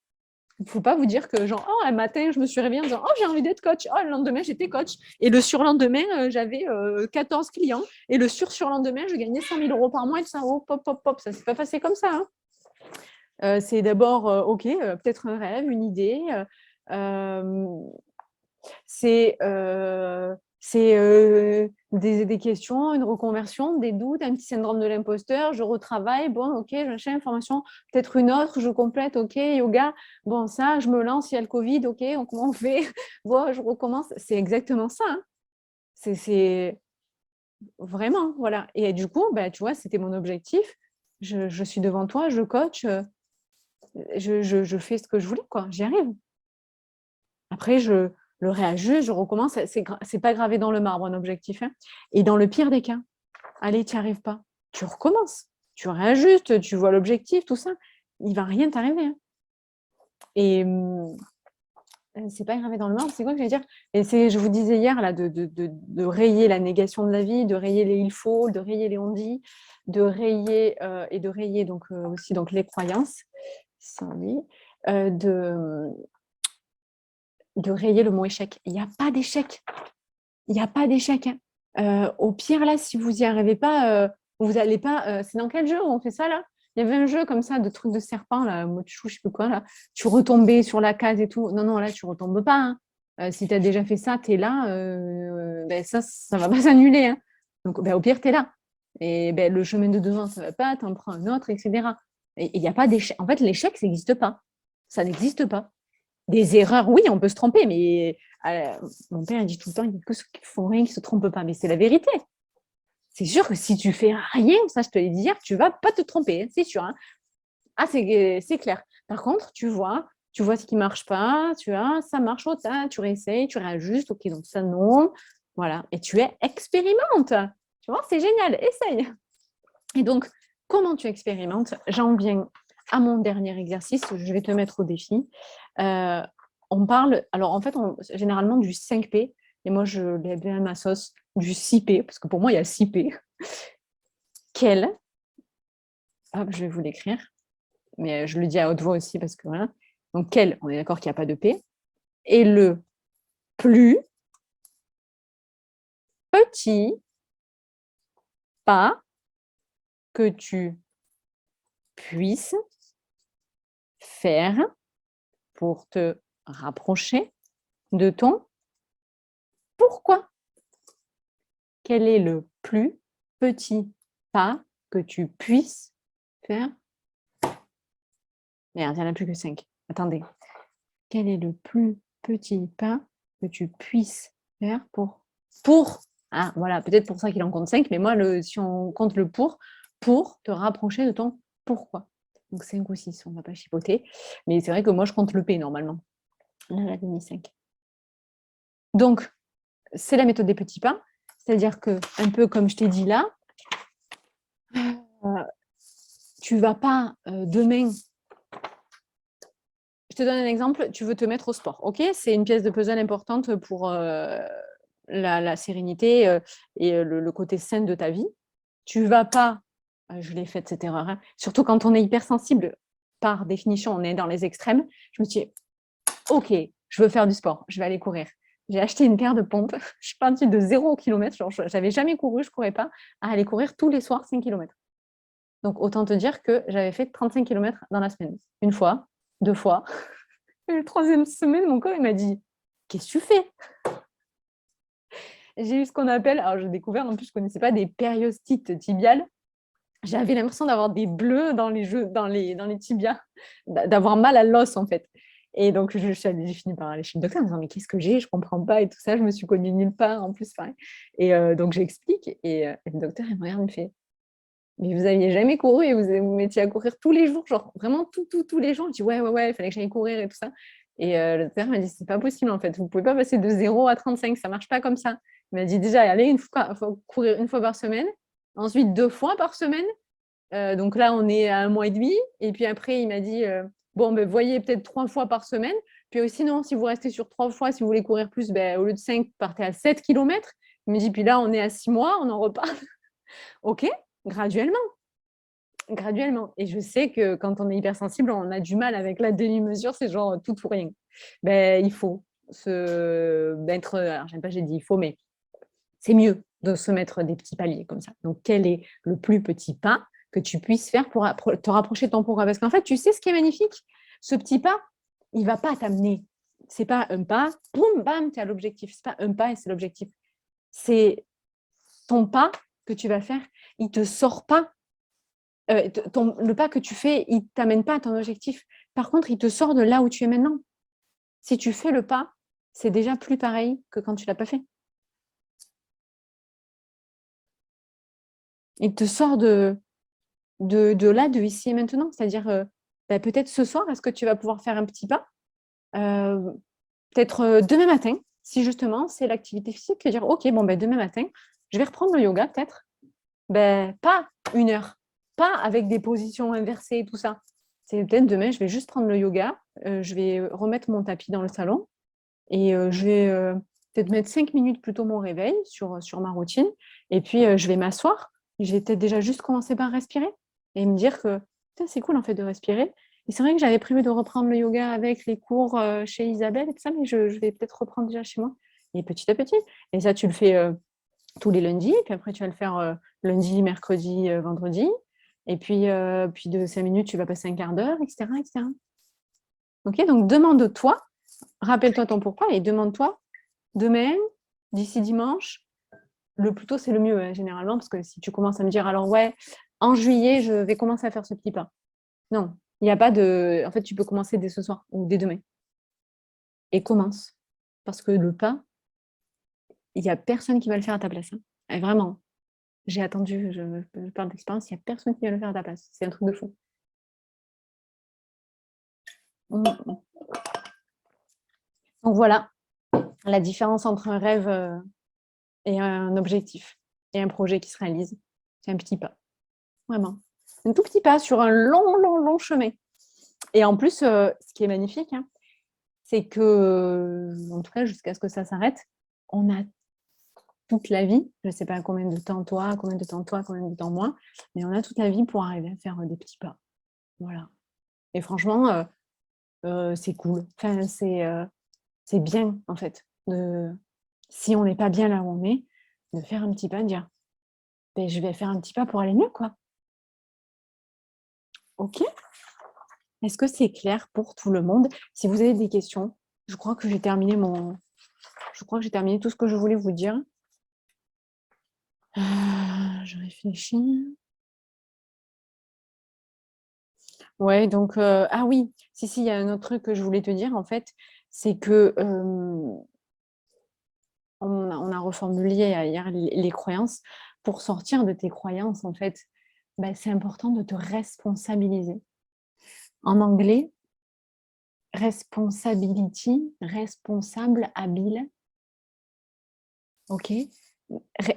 Il ne faut pas vous dire que, genre, oh, un matin, je me suis réveillée en disant, oh, j'ai envie d'être coach. Oh, le lendemain, j'étais coach. Et le surlendemain, j'avais 14 clients. Et le surlendemain, je gagnais 100 000 euros par mois. Et tout ça, oh, pop, pop, pop. Ça ne s'est pas passé comme ça. Hein. C'est d'abord, OK, peut-être un rêve, une idée. C'est des questions, une reconversion, des doutes, un petit syndrome de l'imposteur, je retravaille, bon, ok, j'enchaîne, formation, peut-être une autre, je complète, ok, yoga, bon, ça, je me lance, il y a le Covid, ok, comment on fait? Bon, je recommence, c'est exactement ça. Hein. C'est vraiment, voilà. Et du coup, bah, tu vois, c'était mon objectif. Je suis devant toi, je coach, je fais ce que je voulais, quoi, j'y arrive. Après, je le réajuste, je recommence. C'est pas gravé dans le marbre un objectif. Hein. Et dans le pire des cas, allez, tu n'y arrives pas. Tu recommences. Tu réajustes, tu vois l'objectif, tout ça. Il ne va rien t'arriver. Hein. Et c'est pas gravé dans le marbre, c'est quoi que je vais dire? Et je vous disais hier là, de rayer la négation de la vie, de rayer les il faut, de rayer les on dit, de rayer et de rayer donc, aussi donc, les croyances. Sorry. De rayer le mot échec. Il n'y a pas d'échec. Il n'y a pas d'échec. Hein. Au pire, là, si vous n'y arrivez pas, vous n'allez pas. C'est dans quel jeu on fait ça, là? Il y avait un jeu comme ça, de trucs de serpent, là, Mochou, je ne sais plus quoi, là. Tu retombais sur la case et tout. Non, non, là, tu ne retombes pas. Hein. Si tu as déjà fait ça, tu es là. Ben, ça ne va pas s'annuler. Hein. Donc, ben, au pire, tu es là. Et ben, le chemin de devant, ça ne va pas, tu en prends un autre, etc. Et il n'y a pas d'échec. En fait, l'échec, ça n'existe pas. Ça n'existe pas. Des erreurs, oui, on peut se tromper, mais mon père dit tout le temps, il n'y a que ceux qui font rien qui ne se trompent pas, mais c'est la vérité. C'est sûr que si tu fais rien, ça je te l'ai dit hier, tu ne vas pas te tromper, hein, c'est sûr. Hein. Ah, c'est clair. Par contre, tu vois ce qui ne marche pas, ça marche autant, tu réessayes, tu réajustes, ok, donc ça non, voilà, et tu expérimentes. Tu vois, c'est génial, essaye. Et donc, comment tu expérimentes? J'en viens à mon dernier exercice, je vais te mettre au défi. On parle, alors en fait, généralement du 5P, et moi je l'ai bien à ma sauce, du 6P, parce que pour moi il y a 6P. Quel, hop, je vais vous l'écrire, mais je le dis à haute voix aussi, parce que voilà. Donc quel, on est d'accord qu'il n'y a pas de P, et le plus petit pas que tu puisses faire pour te rapprocher de ton pourquoi. Quel est le plus petit pas que tu puisses faire? Merde, il n'y en a plus que 5. Attendez. Quel est le plus petit pas que tu puisses faire pour... Ah, voilà, peut-être pour ça qu'il en compte 5, mais moi, si on compte le pour te rapprocher de ton pourquoi. Donc 5 ou 6, on ne va pas chipoter. Mais c'est vrai que moi, je compte le P normalement. Là, j'avais mis 5. Donc, c'est la méthode des petits pas. C'est-à-dire que, un peu comme je t'ai dit là, tu ne vas pas demain... Je te donne un exemple, tu veux te mettre au sport. Ok, c'est une pièce de puzzle importante pour la sérénité et le côté sain de ta vie. Tu ne vas pas, je l'ai faite cette erreur, hein, surtout quand on est hypersensible, par définition, on est dans les extrêmes. Je me suis dit, ok, je veux faire du sport, je vais aller courir. J'ai acheté une paire de pompes, je suis partie de 0 km, je n'avais jamais couru, je ne courais pas, à aller courir tous les soirs 5 km. Donc, autant te dire que j'avais fait 35 km dans la semaine. Une fois, 2 fois. Et la 3e semaine, mon corps il m'a dit « Qu'est-ce que tu fais ?» J'ai eu ce qu'on appelle, alors j'ai découvert, en plus je ne connaissais pas, des périostites tibiales. J'avais l'impression d'avoir des bleus dans les tibias, d'avoir mal à l'os en fait. Et donc, j'ai fini par aller chez le docteur en me disant « Mais qu'est-ce que j'ai? Je ne comprends pas. » Et tout ça, je me suis cognée nulle part en plus. Pareil. Et donc, j'explique. Et le docteur, il me regarde, il me fait « Mais vous n'aviez jamais couru et vous mettiez à courir tous les jours, genre vraiment tous les jours. » Je dis « Ouais, il fallait que j'aille courir et tout ça. » Et le docteur m'a dit « C'est pas possible en fait. Vous ne pouvez pas passer de 0 à 35. Ça ne marche pas comme ça. » Il m'a dit déjà, allez, faut courir 1 fois par semaine. Ensuite, 2 fois par semaine. Donc là, on est à 1 mois et demi. Et puis après, il m'a dit bon, ben, voyez peut-être 3 fois par semaine. Puis sinon, si vous restez sur 3 fois, si vous voulez courir plus, ben, au lieu de 5, partez à 7 km. Il me dit, puis là, on est à 6 mois, on en reparle. OK, graduellement. graduellement. Et je sais que quand on est hypersensible, on a du mal avec la demi-mesure, c'est genre tout ou rien. Ben, il faut se mettre, alors j'aime pas, j'ai dit il faut, mais c'est mieux de se mettre des petits paliers comme ça. Donc, quel est le plus petit pas que tu puisses faire pour te rapprocher de ton pourquoi? Parce qu'en fait, tu sais ce qui est magnifique? Ce petit pas, il ne va pas t'amener. C'est pas un pas, boum, bam, tu es à l'objectif. C'est pas un pas et c'est l'objectif. C'est ton pas que tu vas faire, il ne te sort pas. Le pas que tu fais, il ne t'amène pas à ton objectif. Par contre, il te sort de là où tu es maintenant. Si tu fais le pas, c'est déjà plus pareil que quand tu ne l'as pas fait. Il te sort de là, de ici et maintenant. C'est-à-dire, peut-être ce soir, est-ce que tu vas pouvoir faire un petit pas? Peut-être demain matin, si justement c'est l'activité physique, dire, OK, bon, demain matin, je vais reprendre le yoga peut-être. Pas 1 heure, pas avec des positions inversées et tout ça. C'est peut-être demain, je vais juste prendre le yoga, je vais remettre mon tapis dans le salon et je vais peut-être mettre 5 minutes plutôt mon réveil sur ma routine. Et puis, je vais m'asseoir. Je vais peut-être déjà juste commencer par respirer et me dire que c'est cool en fait de respirer. Et c'est vrai que j'avais prévu de reprendre le yoga avec les cours chez Isabelle et tout ça, mais je vais peut-être reprendre déjà chez moi. Et petit à petit. Et ça, tu le fais tous les lundis. Puis après, tu vas le faire lundi, mercredi, vendredi. Et puis de 5 minutes, tu vas passer un quart d'heure, etc., etc. OK, donc demande-toi, rappelle-toi ton pourquoi et demande-toi demain, d'ici dimanche, le plus tôt, c'est le mieux, hein, généralement, parce que si tu commences à me dire, alors ouais, en juillet, je vais commencer à faire ce petit pas. Non, il n'y a pas de... En fait, tu peux commencer dès ce soir ou dès demain. Et commence. Parce que le pas, il n'y a personne qui va le faire à ta place. Hein. Et vraiment, j'ai attendu, je parle d'expérience, il n'y a personne qui va le faire à ta place. C'est un truc de fou. Donc voilà, la différence entre un rêve et un objectif et un projet qui se réalise. C'est un petit pas. Vraiment. Un tout petit pas sur un long, long, long chemin. Et en plus, ce qui est magnifique, hein, c'est que, en tout cas, jusqu'à ce que ça s'arrête, on a toute la vie. Je ne sais pas combien de temps toi, combien de temps toi, combien de temps moi, mais on a toute la vie pour arriver à faire des petits pas. Voilà. Et franchement, c'est cool. Enfin, c'est bien, en fait, si on n'est pas bien là où on est, de faire un petit pas, de dire, je vais faire un petit pas pour aller mieux, quoi. OK? Est-ce que c'est clair pour tout le monde? Si vous avez des questions, je crois que j'ai terminé tout ce que je voulais vous dire. Je réfléchis. Ouais, donc, ah oui, si, il y a un autre truc que je voulais te dire, en fait, c'est que on a reformulé hier les croyances. Pour sortir de tes croyances, en fait, c'est important de te responsabiliser. En anglais, responsibility, responsable, habile. OK?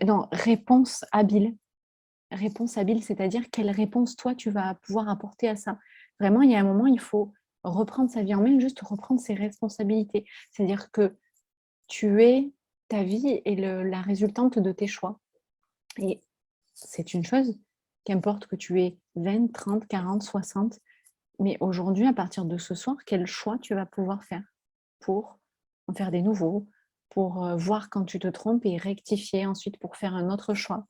Non, réponse habile. Réponse habile, c'est-à-dire quelle réponse toi tu vas pouvoir apporter à ça. Vraiment, il y a un moment, il faut reprendre sa vie en main, juste reprendre ses responsabilités. C'est-à-dire que tu es ta vie et la résultante de tes choix. Et c'est une chose, qu'importe que tu aies 20, 30, 40, 60, mais aujourd'hui, à partir de ce soir, quel choix tu vas pouvoir faire pour en faire des nouveaux, pour voir quand tu te trompes et rectifier ensuite pour faire un autre choix.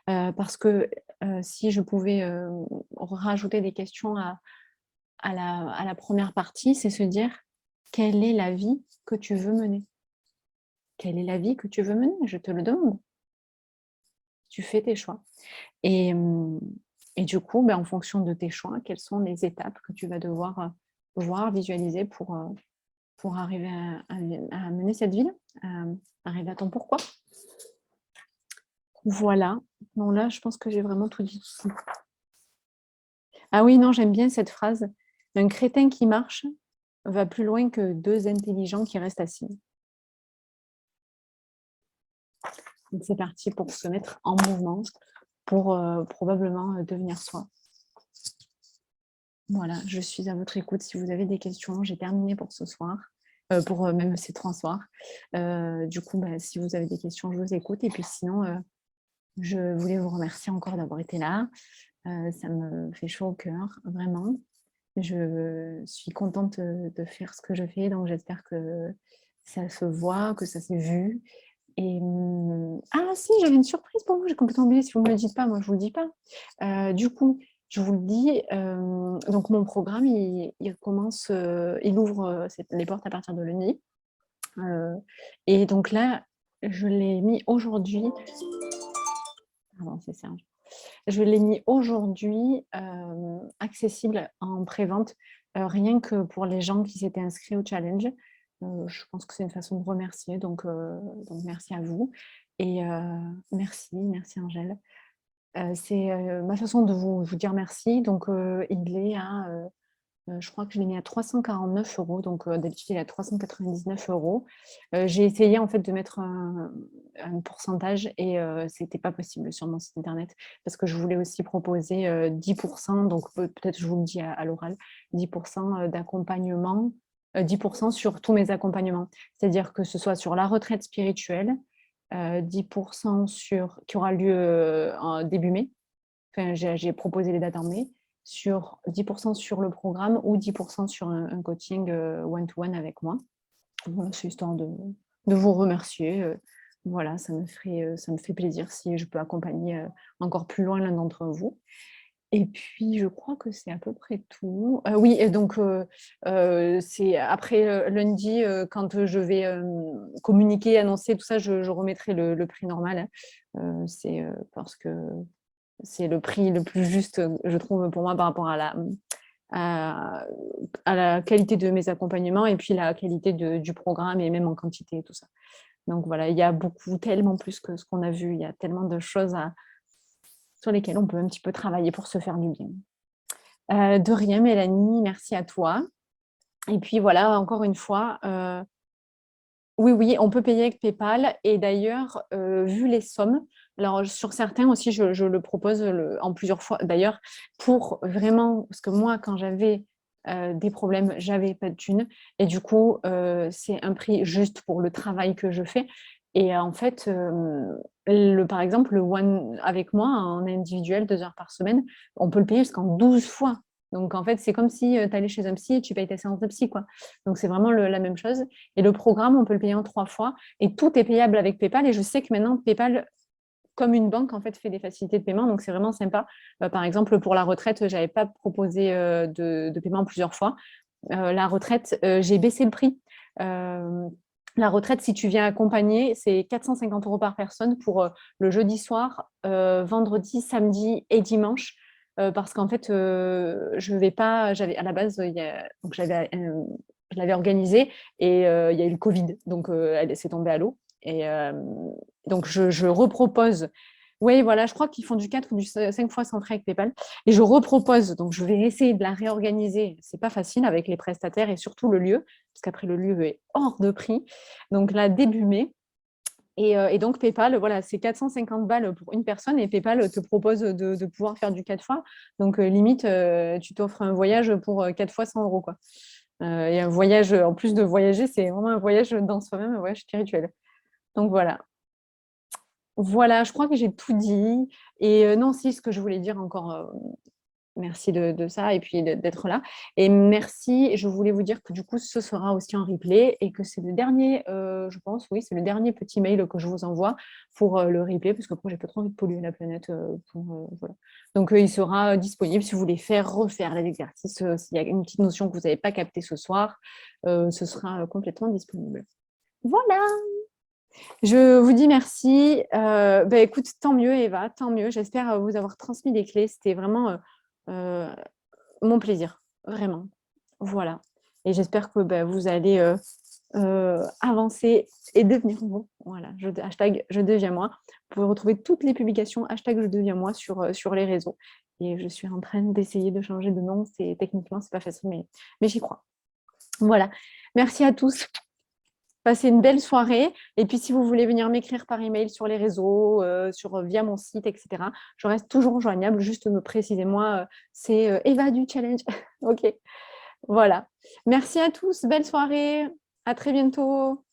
Parce que si je pouvais rajouter des questions à la première partie, c'est se dire quelle est la vie que tu veux mener? Quelle est la vie que tu veux mener? Je te le demande. Tu fais tes choix. Et du coup, en fonction de tes choix, quelles sont les étapes que tu vas devoir voir, visualiser pour arriver à mener cette vie-là, à arriver à ton pourquoi. Voilà. Bon, là, je pense que j'ai vraiment tout dit. Ah oui, non, j'aime bien cette phrase. Un crétin qui marche va plus loin que 2 intelligents qui restent assis. Donc, c'est parti pour se mettre en mouvement, pour probablement devenir soi. Voilà, je suis à votre écoute. Si vous avez des questions, j'ai terminé pour ce soir, pour même ces 3 soirs. Du coup, si vous avez des questions, je vous écoute. Et puis sinon, je voulais vous remercier encore d'avoir été là. Ça me fait chaud au cœur, vraiment. Je suis contente de faire ce que je fais, donc j'espère que ça se voit, que ça s'est vu. Et ah si, j'avais une surprise pour vous, j'ai complètement oublié. Si vous ne me le dites pas, moi je vous le dis pas. Du coup, je vous le dis, donc mon programme, il commence, il ouvre les portes à partir de lundi. Et donc là, je l'ai mis aujourd'hui. Pardon, c'est Serge. Je l'ai mis aujourd'hui accessible en pré-vente, rien que pour les gens qui s'étaient inscrits au challenge. Je pense que c'est une façon de remercier, donc merci à vous. Et merci Angèle. C'est ma façon de vous dire merci. Donc il est à, je crois que je l'ai mis à 349 €, donc d'habitude il est à 399 €. J'ai essayé en fait de mettre un pourcentage et c'était pas possible sur mon site internet parce que je voulais aussi proposer 10%, donc peut-être je vous le dis à l'oral, 10% d'accompagnement, 10% sur tous mes accompagnements. C'est-à-dire que ce soit sur la retraite spirituelle, 10% qui aura lieu en début mai. Enfin, j'ai proposé les dates en mai, sur 10% sur le programme ou 10% sur un coaching one-to-one avec moi. Voilà, c'est histoire de vous remercier. Voilà, ça me fait plaisir si je peux accompagner encore plus loin l'un d'entre vous. Et puis, je crois que c'est à peu près tout. Oui, et donc, c'est après lundi, quand je vais communiquer, annoncer tout ça, je remettrai le prix normal. C'est parce que c'est le prix le plus juste, je trouve, pour moi, par rapport à, à la qualité de mes accompagnements et puis la qualité du programme et même en quantité et tout ça. Donc voilà, il y a tellement plus que ce qu'on a vu, il y a tellement de choses sur lesquelles on peut un petit peu travailler pour se faire du bien. De rien, Mélanie, merci à toi. Et puis voilà, encore une fois, oui, on peut payer avec PayPal. Et d'ailleurs, vu les sommes, alors sur certains aussi, je le propose en plusieurs fois. D'ailleurs, pour vraiment, parce que moi, quand j'avais des problèmes, j'avais pas de thunes. Et du coup, c'est un prix juste pour le travail que je fais. Et en fait, par exemple, le one avec moi en individuel, 2 heures par semaine, on peut le payer jusqu'en 12 fois. Donc en fait, c'est comme si tu allais chez un psy et tu payes ta séance de psy, quoi. Donc c'est vraiment la même chose. Et le programme, on peut le payer en 3 fois. Et tout est payable avec PayPal. Et je sais que maintenant, PayPal, comme une banque, en fait, fait des facilités de paiement. Donc c'est vraiment sympa. Par exemple, pour la retraite, je n'avais pas proposé de paiement plusieurs fois. La retraite, j'ai baissé le prix. La retraite, si tu viens accompagner, c'est 450 € par personne pour le jeudi soir, vendredi, samedi et dimanche. Parce qu'en fait, je vais pas. À la base, donc je l'avais organisé et il y a eu le Covid, donc elle s'est tombée à l'eau. Et donc, je repropose. Oui, voilà, je crois qu'ils font du 4 ou du 5 fois sans frais avec PayPal. Et je repropose, donc je vais essayer de la réorganiser. C'est pas facile avec les prestataires et surtout le lieu, parce qu'après le lieu est hors de prix. Donc là, début mai. Et donc PayPal, voilà, c'est 450 balles pour une personne et PayPal te propose de pouvoir faire du 4 fois. Donc limite, tu t'offres un voyage pour 4 fois 100 € quoi. Et un voyage, en plus de voyager, c'est vraiment un voyage dans soi-même, un voyage spirituel. Donc voilà. Voilà, je crois que j'ai tout dit. Et non, si, ce que je voulais dire encore, merci de ça et puis d'être là. Et merci, je voulais vous dire que du coup, ce sera aussi en replay et que c'est le dernier, je pense, oui, c'est le dernier petit mail que je vous envoie pour le replay, parce qu'après, j'ai pas trop envie de polluer la planète. Voilà. Donc, il sera disponible si vous voulez refaire les exercices. S'il y a une petite notion que vous n'avez pas captée ce soir, ce sera complètement disponible. Voilà! Je vous dis merci. Écoute, tant mieux, Eva, tant mieux. J'espère vous avoir transmis des clés. C'était vraiment euh, mon plaisir, vraiment. Voilà. Et j'espère que vous allez avancer et devenir vous. Voilà, hashtag je deviens moi. Vous pouvez retrouver toutes les publications hashtag je deviens moi sur les réseaux. Et je suis en train d'essayer de changer de nom. Techniquement, c'est pas facile, mais j'y crois. Voilà. Merci à tous. Passez une belle soirée. Et puis, si vous voulez venir m'écrire par email sur les réseaux, via mon site, etc., je reste toujours joignable. Juste me précisez-moi, c'est Eva du challenge. OK. Voilà. Merci à tous. Belle soirée. À très bientôt.